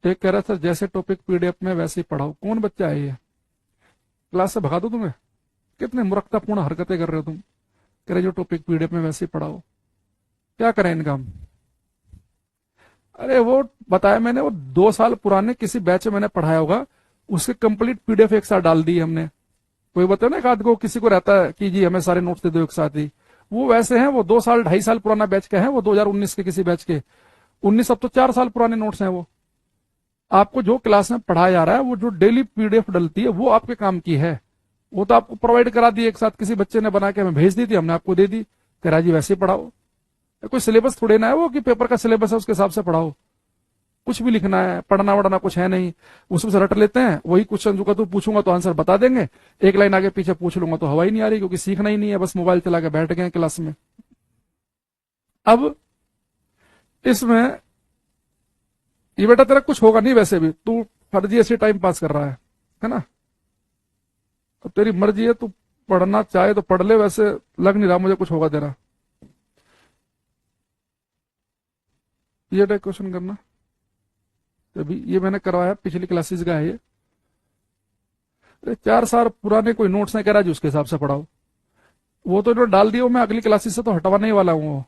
एक कह रहा था जैसे टॉपिक पीडीएफ में वैसे ही पढ़ाओ। कौन बच्चा है ये? क्लास से भगा दो तुम्हें? कितने मूर्खतापूर्ण हरकतें कर रहे हो तुम। कह रहे जो टॉपिक पीडीएफ में वैसे ही पढ़ाओ। क्या करें इनका हम? अरे वो बताया मैंने, वो 2 साल पुराने किसी बैच में मैंने पढ़ाया होगा, उसके कंप्लीट पीडीएफ एक साथ डाल दी हमने। कोई बताया ना, एक आध को किसी को रहता है कि जी हमें सारे नोट्स दे दो एक साथ ही, वो वैसे हैं। वो 2 साल 2.5 साल पुराना बैच के हैं, वो 2019 के किसी बैच के। 19 अब तो 4 साल पुराने नोट्स हैं वो। आपको जो क्लास में पढ़ाया जा रहा है, वो जो डेली पीडीएफ डलती है, वो आपके काम की है। वो तो आपको प्रोवाइड करा दी एक साथ, किसी बच्चे ने बना के हमें भेज दी थी, हमने आपको दे दी, कह जी वैसे ही पढ़ाओ। कोई सिलेबस थोड़े ना है वो कि पेपर का सिलेबस है उसके हिसाब से पढ़ाओ। कुछ भी लिखना है, पढ़ना वढ़ना कुछ है नहीं, उसमें से रट लेते हैं। वही क्वेश्चन जो तो पूछूंगा तो आंसर बता देंगे, एक लाइन आगे पीछे पूछ लूंगा तो हवा ही नहीं आ रही, क्योंकि सीखना ही नहीं है, बस मोबाइल चला के बैठ गए क्लास में। अब इसमें ये बेटा तेरा कुछ होगा नहीं, वैसे भी तू फर्जी ऐसे टाइम पास कर रहा है ना। अब तेरी मर्जी है, तू पढ़ना चाहे तो पढ़ ले, वैसे लग नहीं रहा मुझे कुछ होगा तेरा। ये क्वेश्चन करना, अभी ये मैंने करवाया, पिछली क्लासेस का है ये। अरे 4 साल पुराने कोई नोट्स नहीं कह रहा जी, उसके हिसाब से पढ़ाओ। वो तो जो डाल दिया, मैं अगली क्लासेस से तो हटवाने ही वाला हूँ वो।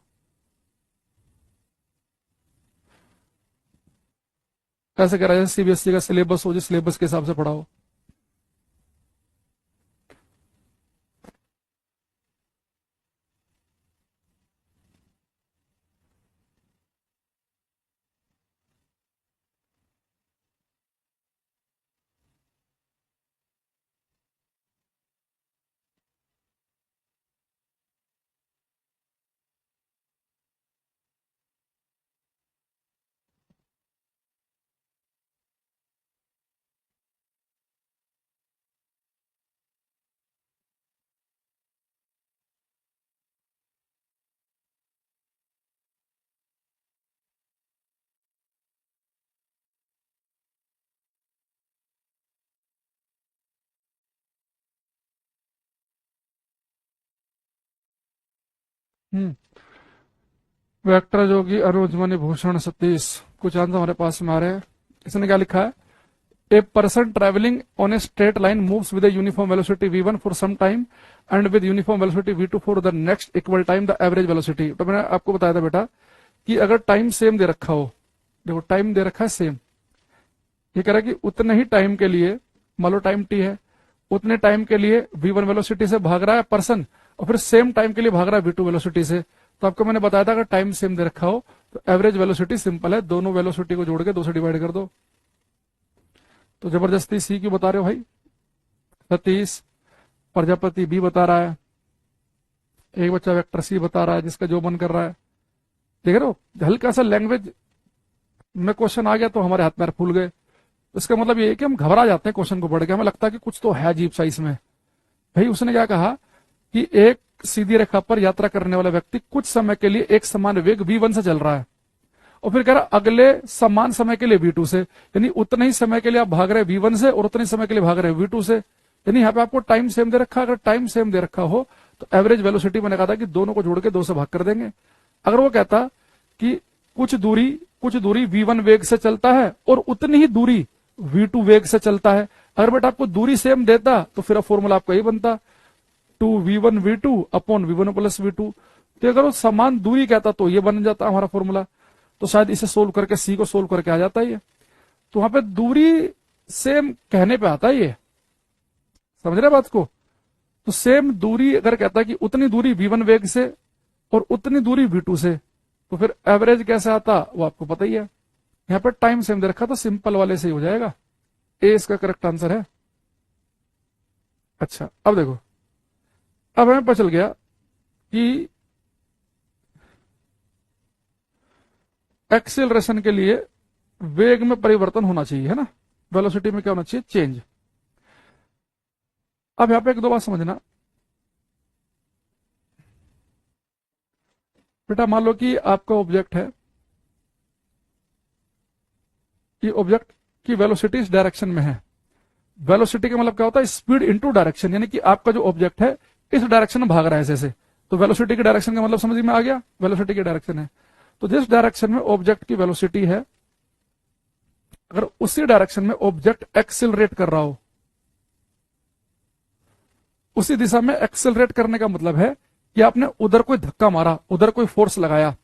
कैसे कह रहा है, सीबीएसई का सिलेबस हो, जिस सिलेबस के हिसाब से पढ़ाओ। हम्म वेक्टर जोगी, अरुण मणि भूषण सतीश, कुछ आंसर हमारे पास में आ रहे हैं। इसने क्या लिखा है, a person travelling on a straight line moves with a uniform velocity v1 for some time and with uniform velocity v2 for the next equal time the average velocity। तो मैंने आपको बताया था बेटा कि अगर टाइम सेम दे रखा हो, देखो टाइम दे रखा है सेम, ये कह रहा है कि उतने ही टाइम के लिए, मान लो टाइम टी है, उतने टाइम के लिए v1 वेलोसिटी से भाग रहा है पर्सन, और फिर सेम टाइम के लिए भाग रहा है v2 वेलोसिटी से। तो आपको मैंने बताया था अगर टाइम सेम दे रखा हो तो एवरेज वेलोसिटी सिंपल है, दोनों वेलोसिटी को जोड़ के 2 से डिवाइड कर दो। तो जबरदस्ती सी क्यों बता रहे हो भाई, सतीश प्रजापति बी बता रहा है, एक बच्चा वेक्टर सी बता रहा है, जिसका जो मन कर रहा है। देख रहे हो, हल्का सा लैंग्वेज में क्वेश्चन आ गया तो हमारे हाथ पैर फूल गए। इसका मतलब ये है कि हम घबरा जाते हैं क्वेश्चन को पढ़ के, हमें लगता है कि कुछ तो है अजीब सा इसमें। भाई उसने क्या कहा कि एक सीधी रेखा पर यात्रा करने वाला व्यक्ति कुछ समय के लिए एक समान वेग v1 से चल रहा है, और फिर कह रहा अगले समान समय के लिए v2 से, यानी उतने ही समय के लिए आप भाग रहे v1 से और उतने ही समय के लिए भाग रहे v2 से। यानी यहाँ पे आपको टाइम सेम दे रखा, अगर टाइम सेम दे रखा हो तो एवरेज वेलोसिटी मैंने कहा था कि दोनों को जोड़ के 2 से भाग कर देंगे। अगर वो कहता कि कुछ दूरी v1 वेग से चलता है और उतनी ही दूरी v2 वेग से चलता है, अगर बेटा आपको दूरी सेम देता तो फिर फॉर्मूला आपका यही बनता, 2v1v2 upon v1 plus v2। तो अगर वो समान दूरी कहता तो ये बन जाता हमारा फॉर्मूला। तो शायद इसे सोल्व करके सी को सोल्व करके आ जाता है ये। तो वहां पे दूरी सेम कहने पे आता है ये, समझ रहे बात को। तो सेम दूरी अगर कहता है कि उतनी दूरी v1 वेग से और उतनी दूरी v2 से, तो फिर एवरेज कैसे आता वो आपको पता ही है। यहाँ पे टाइम सेम दे रखा तो सिंपल वाले से ही हो जाएगा, ए इसका करेक्ट आंसर है। अच्छा अब देखो, अब हमें पता चल गया कि एक्सेलरेशन के लिए वेग में परिवर्तन होना चाहिए, है ना, वेलोसिटी में क्या होना चाहिए, चेंज। अब यहां पे 1-2 बात समझना बेटा। मान लो कि आपका ऑब्जेक्ट है, ये ऑब्जेक्ट की वेलोसिटी इस डायरेक्शन में है। वेलोसिटी का मतलब क्या होता है, स्पीड इनटू डायरेक्शन, यानी कि आपका जो ऑब्जेक्ट है इस डायरेक्शन में भाग रहा है ऐसे से। तो वेलोसिटी की डायरेक्शन का मतलब समझ में आ गया, वेलोसिटी की डायरेक्शन है। तो जिस डायरेक्शन में ऑब्जेक्ट की वेलोसिटी है, अगर उसी डायरेक्शन में ऑब्जेक्ट एक्सिलरेट कर रहा हो, उसी दिशा में एक्सिलरेट करने का मतलब है कि आपने उधर कोई धक्का मारा, उधर कोई फोर्स लगाया।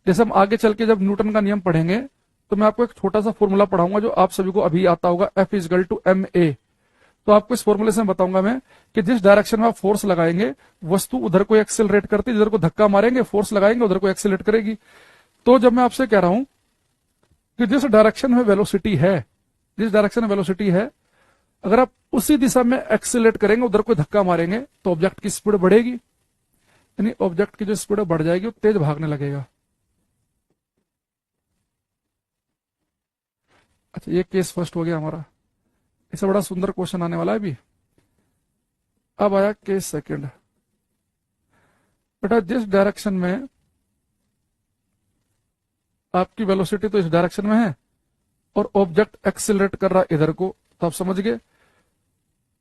जैसे हम आगे चल के जब न्यूटन का नियम पढ़ेंगे तो मैं आपको एक छोटा सा फॉर्मूला पढ़ाऊंगा जो आप सभी को अभी आता होगा, F इजकल टू ma। तो आपको इस फॉर्मूले से बताऊंगा मैं कि जिस डायरेक्शन में आप फोर्स लगाएंगे वस्तु उधर को एक्सिलरेट करती, जिधर को धक्का मारेंगे फोर्स लगाएंगे उधर को एक्सिलरेट करेगी। तो जब मैं आपसे कह रहा हूं कि जिस डायरेक्शन में वेलोसिटी है, जिस डायरेक्शन में वेलोसिटी है, अगर आप उसी दिशा में एक्सिलरेट करेंगे, उधर कोई धक्का मारेंगे, तो ऑब्जेक्ट की स्पीड बढ़ेगी, यानी ऑब्जेक्ट की जो स्पीड बढ़ जाएगी वो तेज भागने लगेगा। अच्छा ये केस फर्स्ट हो गया हमारा, इससे बड़ा सुंदर क्वेश्चन आने वाला है अभी। अब आया केस सेकंड। बेटा जिस डायरेक्शन में आपकी वेलोसिटी तो इस डायरेक्शन में है, और ऑब्जेक्ट एक्सिलरेट कर रहा इधर को, तो आप समझ गए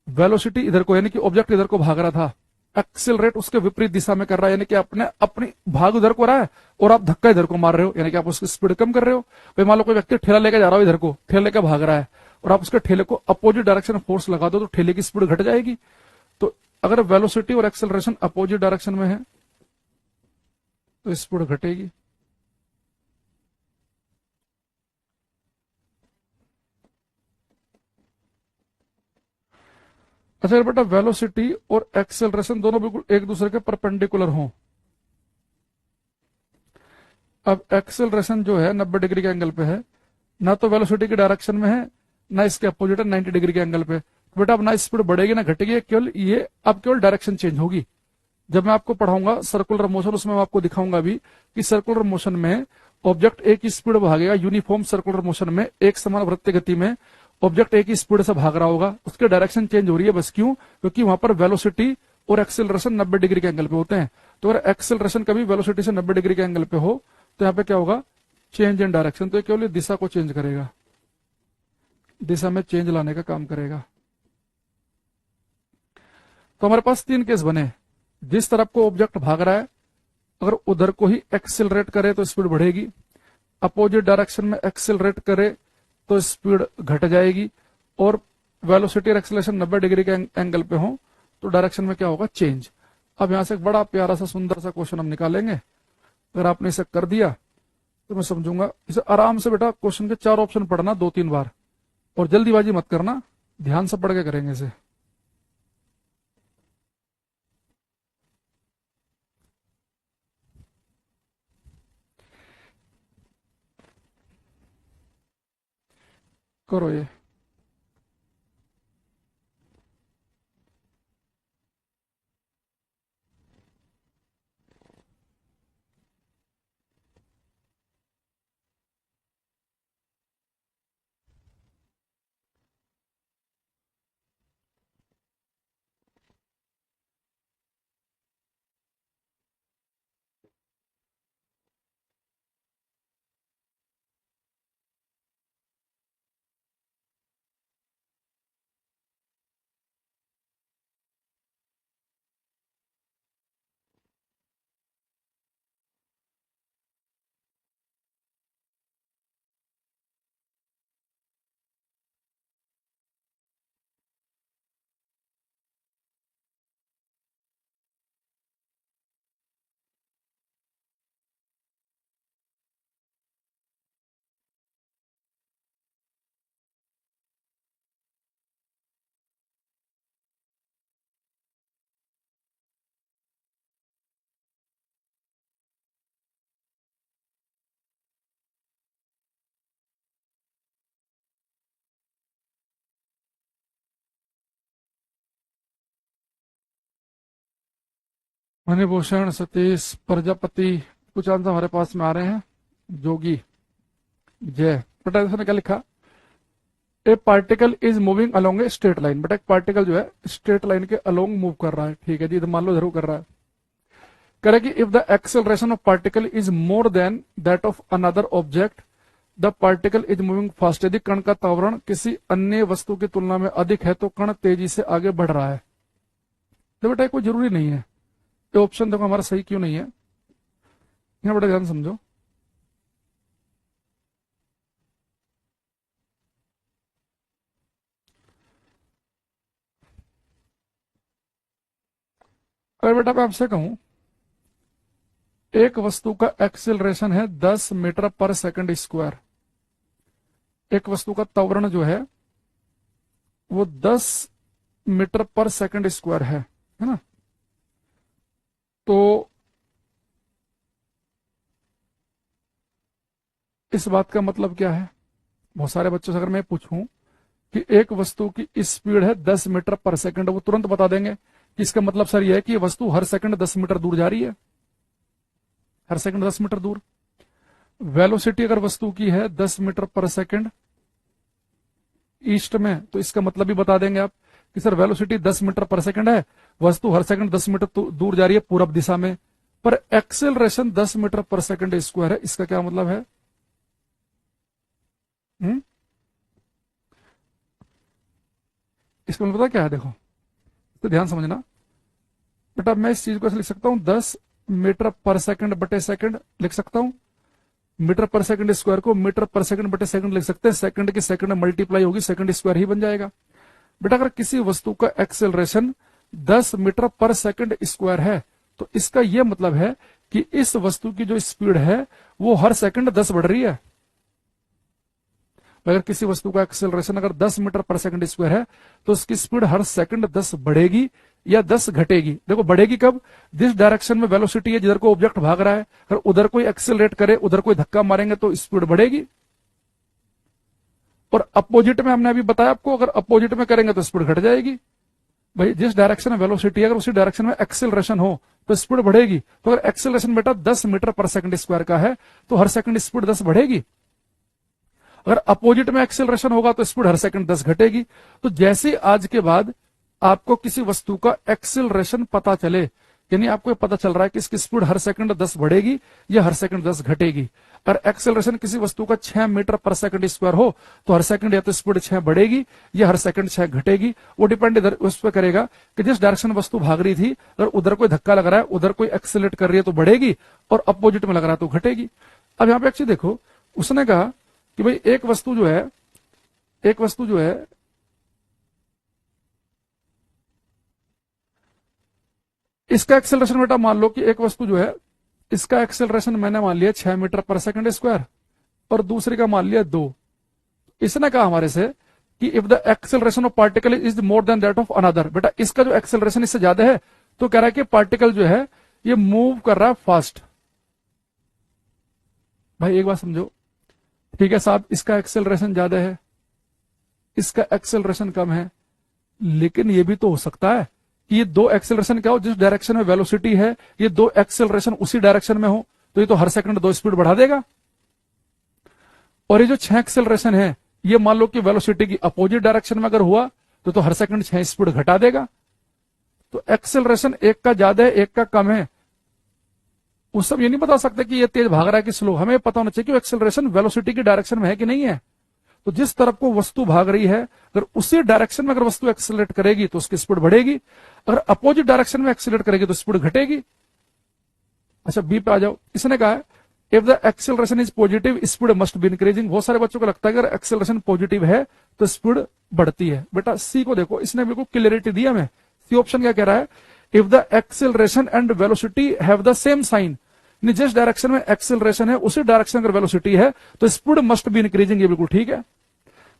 वेलोसिटी इधर को, यानी कि ऑब्जेक्ट इधर को भाग रहा था, एक्सिलरेट उसके विपरीत दिशा में कर रहा है, यानी कि अपने अपनी भाग उधर को रहा है और आप धक्का इधर को मार रहे हो, यानी कि आप उसकी स्पीड कम कर रहे हो। भाई मान लो कोई व्यक्ति ठेला लेकर जा रहा हो इधर को, ठेला लेकर भाग रहा है और आप उसके ठेले को अपोजिट डायरेक्शन फोर्स लगा दो तो ठेले की स्पीड घट जाएगी। तो अगर वेलोसिटी और एक्सेलरेशन अपोजिट डायरेक्शन में है तो स्पीड घटेगी। अच्छा बेटा, वेलोसिटी और एक्सेलरेशन दोनों बिल्कुल एक दूसरे के परपेंडिकुलर हों। अब एक्सेलरेशन जो है 90 डिग्री के एंगल पे है, ना तो वेलोसिटी की डायरेक्शन में है ना इसके अपोजिट है 90 डिग्री के एंगल पे। तो बेटा अब ना स्पीड बढ़ेगी ना घटेगी, केवल ये अब केवल डायरेक्शन चेंज होगी। जब मैं आपको पढ़ाऊंगा सर्कुलर मोशन, उसमें मैं आपको दिखाऊंगा भी कि सर्कुलर मोशन में ऑब्जेक्ट एक ही स्पीड भागेगा, यूनिफॉर्म सर्कुलर मोशन में एक समान वृत्तीय गति में ऑब्जेक्ट एक ही स्पीड से भाग रहा होगा, उसके डायरेक्शन चेंज हो रही है बस। क्यों? क्योंकि वहां पर वेलोसिटी और एक्सेलरेशन 90 डिग्री के एंगल पे होते हैं। तो अगर एक्सेलरेशन कभी वेलोसिटी से 90 डिग्री के एंगल पे हो तो यहाँ पे क्या होगा, चेंज इन डायरेक्शन। तो केवल दिशा को चेंज करेगा, दिशा में चेंज लाने का काम करेगा। तो हमारे पास 3 केस बने। जिस तरफ को ऑब्जेक्ट भाग रहा है अगर उधर को ही एक्सेलरेट करे तो स्पीड बढ़ेगी, अपोजिट डायरेक्शन में एक्सेलरेट करे तो स्पीड घट जाएगी, और वेलोसिटी और एक्सेलरेशन 90 डिग्री के एंगल पे हो तो डायरेक्शन में क्या होगा, चेंज। अब यहां से एक बड़ा प्यारा सा सुंदर सा क्वेश्चन हम निकालेंगे। अगर आपने इसे कर दिया तो मैं समझूंगा। इसे आराम से बेटा क्वेश्चन के 4 ऑप्शन पढ़ना 2-3 बार, और जल्दीबाजी मत करना, ध्यान से पढ़ के करेंगे इसे। करो ये। मणिभूषण, सतीश, प्रजापति, कुछ आंसर हमारे पास में आ रहे हैं। जोगी, जय। बेटा इसने क्या लिखा, ए particle is moving along a straight line. बेटा एक पार्टिकल जो है स्ट्रेट लाइन के अलोंग मूव कर रहा है, ठीक है जी, तो मान लो जरूर कर रहा है। कह रहा है कि if the acceleration of particle is more than that of another object the particle is moving fast. यदि कण का त्वरण किसी अन्य वस्तु की तुलना में अधिक है तो कण तेजी से आगे बढ़ रहा है। तो बेटा कोई जरूरी नहीं है, ये ऑप्शन देखो हमारा सही क्यों नहीं है, यहाँ बड़ा ध्यान समझो। अगर बेटा मैं आपसे कहूं एक वस्तु का एक्सेलरेशन है 10 मीटर पर सेकंड स्क्वायर, एक वस्तु का त्वरण जो है वो 10 मीटर पर सेकंड स्क्वायर है ना। तो इस बात का मतलब क्या है, बहुत सारे बच्चों से अगर मैं पूछूं कि एक वस्तु की स्पीड है 10 मीटर पर सेकंड, वो तुरंत बता देंगे कि इसका मतलब सर यह है कि ये वस्तु हर सेकंड 10 मीटर दूर जा रही है, हर सेकंड 10 मीटर दूर। वेलोसिटी अगर वस्तु की है 10 मीटर पर सेकंड ईस्ट में, तो इसका मतलब भी बता देंगे आप कि सर वेलोसिटी 10 मीटर पर सेकंड है, वस्तु हर सेकंड 10 मीटर दूर जा रही है पूरब दिशा में, पर एक्सेलरेशन 10 मीटर पर सेकंड स्क्वायर है, इसका क्या मतलब है? इसका मतलब पता क्या है, देखो तो ध्यान समझना बेटा। मैं इस चीज को ऐसे लिख सकता हूं 10 मीटर पर सेकंड बटे सेकंड लिख सकता हूं। मीटर पर सेकंड स्क्वायर को मीटर पर सेकंड बटे सेकंड लिख सकते हैं। सेकंड की सेकंड मल्टीप्लाई होगी, सेकंड स्क्वायर ही बन जाएगा। बेटा अगर किसी वस्तु का एक्सेलरेशन 10 मीटर पर सेकंड स्क्वायर है तो इसका यह मतलब है कि इस वस्तु की जो स्पीड है वो हर सेकंड 10 बढ़ रही है। अगर किसी वस्तु का एक्सेलरेशन अगर 10 मीटर पर सेकंड स्क्वायर है तो उसकी स्पीड हर सेकंड 10 बढ़ेगी या 10 घटेगी। देखो बढ़ेगी कब, जिस डायरेक्शन में वेलोसिटी है, जिधर को ऑब्जेक्ट भाग रहा है, अगर उधर कोई एक्सेलरेट करे, उधर कोई धक्का मारेंगे तो स्पीड बढ़ेगी। और अपोजिट में हमने अभी बताया आपको, अगर अपोजिट में करेंगे तो स्पीड घट जाएगी। भाई जिस डायरेक्शन में वेलोसिटी है अगर उसी डायरेक्शन में एक्सेलरेशन हो तो स्पीड बढ़ेगी। तो अगर एक्सेलरेशन बेटा 10 मीटर पर सेकंड स्क्वायर का है तो हर सेकंड स्पीड 10 बढ़ेगी। अगर अपोजिट में एक्सेलरेशन होगा तो स्पीड हर सेकंड 10 घटेगी। तो जैसे आज के बाद आपको किसी वस्तु का एक्सेलरेशन पता चले, यानी आपको पता चल रहा है कि इसकी स्पीड हर सेकंड 10 बढ़ेगी या हर सेकंड 10 घटेगी। अगर एक्सेलरेशन किसी वस्तु का 6 मीटर पर सेकंड स्क्वायर हो तो हर सेकंड या तो स्पीड 6 बढ़ेगी या हर सेकंड 6 घटेगी। वो डिपेंड इधर उस पर करेगा कि जिस डायरेक्शन में वस्तु भाग रही थी, अगर उधर कोई धक्का लग रहा है, उधर कोई एक्सेलरेट कर रही है तो बढ़ेगी, और अपोजिट में लग रहा है तो घटेगी। अब यहां पर एक चीज देखो, उसने कहा कि भाई एक वस्तु जो है इसका एक्सेलरेशन बेटा मान लो कि एक वस्तु जो है इसका एक्सेलरेशन मैंने मान लिया 6 मीटर पर सेकंड स्क्वायर और दूसरे का मान लिया 2। इसने कहा हमारे से कि if the acceleration of particle is more than that of another, बेटा इसका जो एक्सेलरेशन इससे ज्यादा है तो कह रहा है कि पार्टिकल जो है ये मूव कर रहा है फास्ट। भाई एक बात समझो, ठीक है साहब, इसका एक्सेलरेशन ज्यादा है, इसका एक्सेलरेशन कम है, लेकिन ये भी तो हो सकता है कि ये दो एक्सेलरेशन क्या हो, जिस डायरेक्शन में वेलोसिटी है ये दो एक्सेलरेशन उसी डायरेक्शन में हो, तो ये तो हर सेकंड 2 स्पीड बढ़ा देगा। और ये जो 6 एक्सेलरेशन है ये मान लो कि वेलोसिटी की अपोजिट डायरेक्शन में अगर हुआ तो हर सेकंड 6 स्पीड घटा देगा। तो एक्सेलरेशन एक का ज्यादा है एक का कम है, उस सब ये नहीं बता सकते कि ये तेज भाग रहा है कि स्लो। हमें पता होना चाहिए कि एक्सेलरेशन वेलोसिटी की डायरेक्शन में है कि नहीं है। तो जिस तरफ को वस्तु भाग रही है अगर उसी डायरेक्शन में अगर वस्तु एक्सेलरेट करेगी तो उसकी स्पीड बढ़ेगी, अगर अपोजिट डायरेक्शन में एक्सेलरेट करेगी तो स्पीड घटेगी। अच्छा बी पे आ जाओ, इसने कहा है if the acceleration is positive speed must be increasing. बहुत सारे बच्चों को लगता है कि अगर एक्सेलरेशन पॉजिटिव है तो स्पीड बढ़ती है। बेटा सी को देखो, इसने बिल्कुल क्लियरिटी दिया हमें। सी ऑप्शन क्या कह रहा है, if the acceleration and velocity have the same sign, जिस डायरेक्शन में एक्सेलरेशन है उसी डायरेक्शन अगर वेलोसिटी है तो स्पीड मस्ट बी इंक्रीजिंग। ये बिल्कुल ठीक है।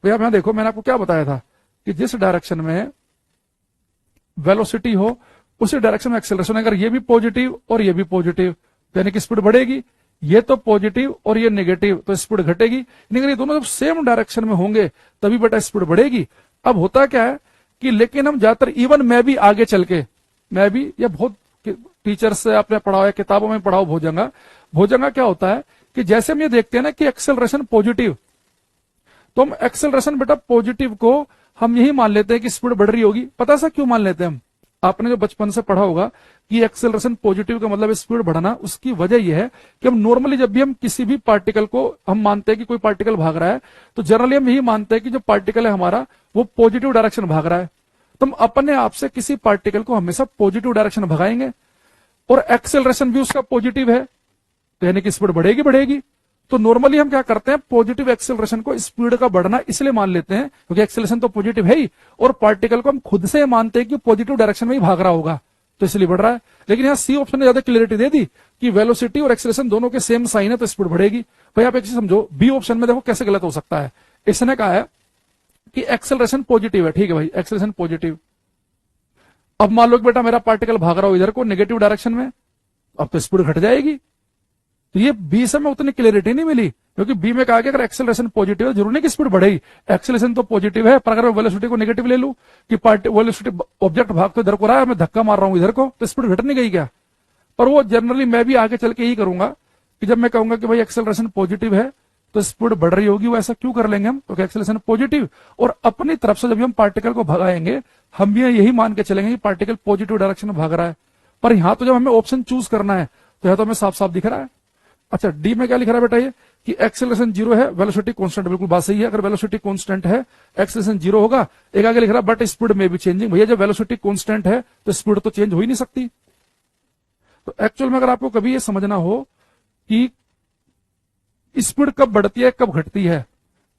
भैया यहां देखो, मैंने आपको क्या बताया था कि जिस डायरेक्शन में वेलोसिटी हो उसी डायरेक्शन में एक्सेलरेशन, अगर ये भी पॉजिटिव और ये भी पॉजिटिव तो यानी कि स्पीड बढ़ेगी। ये तो पॉजिटिव और ये नेगेटिव तो स्पीड घटेगी। अगर ये दोनों जब सेम डायरेक्शन में होंगे तभी बेटा स्पीड बढ़ेगी। अब होता क्या है कि लेकिन हम ज्यादातर इवन मैं भी आगे चल के, मैं भी या बहुत टीचर से आपने पढ़ा है, किताबों में पढ़ाओ भोजंगा क्या होता है कि जैसे हम ये देखते हैं ना कि एक्सेलरेशन पॉजिटिव, तो हम एक्सेलरेशन बेटा पॉजिटिव को हम यही मान लेते हैं कि स्पीड बढ़ रही होगी। पता है क्यों मान लेते हैं हम, आपने जो बचपन से पढ़ा होगा कि एक्सेलरेशन पॉजिटिव का मतलब स्पीड बढ़ना। उसकी वजह यह है कि हम नॉर्मली जब भी हम किसी भी पार्टिकल को हम मानते हैं कि कोई पार्टिकल भाग रहा है तो जनरली हम यही मानते हैं कि जो पार्टिकल है हमारा वो पॉजिटिव डायरेक्शन भाग रहा है, तो हम अपने आप से किसी पार्टिकल को हमेशा पॉजिटिव डायरेक्शन भगाएंगे और एक्सेलरेशन भी उसका पॉजिटिव है तो यानी कि स्पीड बढ़ेगी। तो नॉर्मली हम क्या करते हैं, पॉजिटिव एक्सेलरेशन को स्पीड का बढ़ना इसलिए मान लेते हैं क्योंकि एक्सेलरेशन तो पॉजिटिव है ही और पार्टिकल को हम खुद से मानते हैं कि पॉजिटिव डायरेक्शन में ही भाग रहा होगा तो इसलिए बढ़ रहा है। लेकिन यहाँ सी ऑप्शन ने ज्यादा क्लियरिटी दे दी कि वेलोसिटी और एक्सेलरेशन दोनों के सेम साइन है तो स्पीड बढ़ेगी। भाई आप एक चीज समझो, बी ऑप्शन में देखो कैसे गलत हो सकता है। इसने कहा है कि एक्सेलरेशन पॉजिटिव है, ठीक है भाई एक्सेलरेशन पॉजिटिव। अब मान लो बेटा मेरा पार्टिकल भाग रहा हो इधर को नेगेटिव डायरेक्शन में, अब तो स्पीड घट जाएगी। तो ये बी से में उतनी क्लियरिटी नहीं मिली क्योंकि बी में कहा कि अगर एक्सेलरेशन पॉजिटिव है जरूरी नहीं कि स्पीड बढ़ेगी, एक्सेलरेशन तो पॉजिटिव है, पर अगर मैं वेलोसिटी को नेगेटिव ले लूं कि वेलोसिटी ऑब्जेक्ट भाग तो इधर को रहा है, मैं धक्का मार रहा हूं इधर को, तो स्पीड घट नहीं गई क्या। पर वो जनरली मैं भी आगे चल के यही करूंगा कि जब मैं कहूंगा कि भाई एक्सेलरेशन पॉजिटिव है तो स्पीड बढ़ रही होगी, वो ऐसा क्यों कर लेंगे हम, क्योंकि एक्सेलरेशन पॉजिटिव और अपनी तरफ से जब हम पार्टिकल को भगाएंगे हम भी यही मान के चलेंगे कि पार्टिकल पॉजिटिव डायरेक्शन में भाग रहा है। पर यहां तो जब हमें ऑप्शन चूज करना है तो यह तो हमें साफ साफ दिख रहा है अच्छा डी में क्या लिख रहा है बेटा ये कि एक्सेलरेशन जीरो है, वेलोसिटी कांस्टेंट, बिल्कुल बात सही है। अगर वेलोसिटी कांस्टेंट है एक्सेलरेशन जीरो होगा। एक आगे लिख रहा है बट स्पीड में भी चेंजिंग। भैया जब वेलोसिटी कांस्टेंट है तो स्पीड तो चेंज हो ही नहीं सकती। तो एक्चुअल में अगर आपको कभी ये समझना हो कि स्पीड कब बढ़ती है कब घटती है,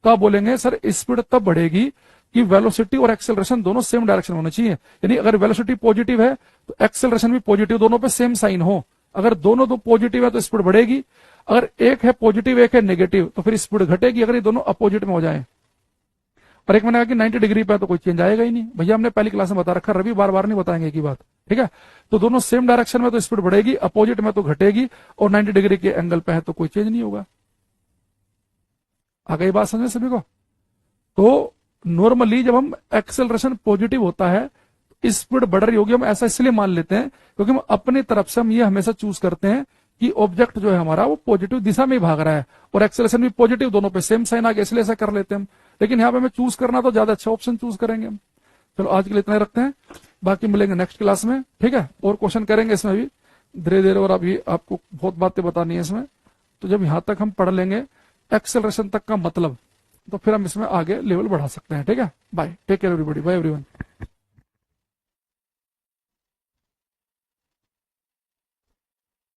तो आप बोलेंगे सर स्पीड तब बढ़ेगी कि वेलोसिटी और एक्सेलरेशन दोनों सेम डायरेक्शन होने चाहिए। यानी अगर वेलोसिटी पॉजिटिव है तो एक्सेलरेशन भी पॉजिटिव, दोनों पे सेम साइन हो। अगर दोनों दो पॉजिटिव है तो स्पीड बढ़ेगी, अगर एक है पॉजिटिव एक है नेगेटिव तो फिर स्पीड घटेगी, अगर ये दोनों अपोजिट में हो जाए। और एक मैंने कहा कि 90 डिग्री पे तो कोई चेंज आएगा ही नहीं। भैया हमने पहली क्लास में बता रखा, रवि बार बार नहीं बताएंगे की बात, ठीक है। तो दोनों सेम डायरेक्शन में तो स्पीड बढ़ेगी, अपोजिट में तो घटेगी, और 90 डिग्री के एंगल पे है तो कोई चेंज नहीं होगा। आ गई बात समझ सभी को। तो नॉर्मली जब हम एक्सेलरेशन पॉजिटिव होता है स्पीड बढ़ रही होगी, हम ऐसा इसलिए मान लेते हैं क्योंकि हम अपनी तरफ से हम ये हमेशा चूज करते हैं कि ऑब्जेक्ट जो है हमारा वो पॉजिटिव दिशा में ही भाग रहा है और एक्सेलरेशन भी पॉजिटिव, दोनों पे सेम साइन आ गया, इसलिए ऐसा कर लेते हैं हम। लेकिन यहाँ पे हमें चूज करना तो ज्यादा अच्छा ऑप्शन चूज करेंगे हम। चलो आज के लिए इतना ही रखते हैं, बाकी मिलेंगे नेक्स्ट क्लास में, ठीक है। और क्वेश्चन करेंगे इसमें भी धीरे धीरे, और अभी आपको बहुत बातें बतानी है इसमें। तो जब यहां तक हम पढ़ लेंगे एक्सेलरेशन तक का मतलब, तो फिर हम इसमें आगे लेवल बढ़ा सकते हैं, ठीक है। Bye, take care everybody, bye everyone.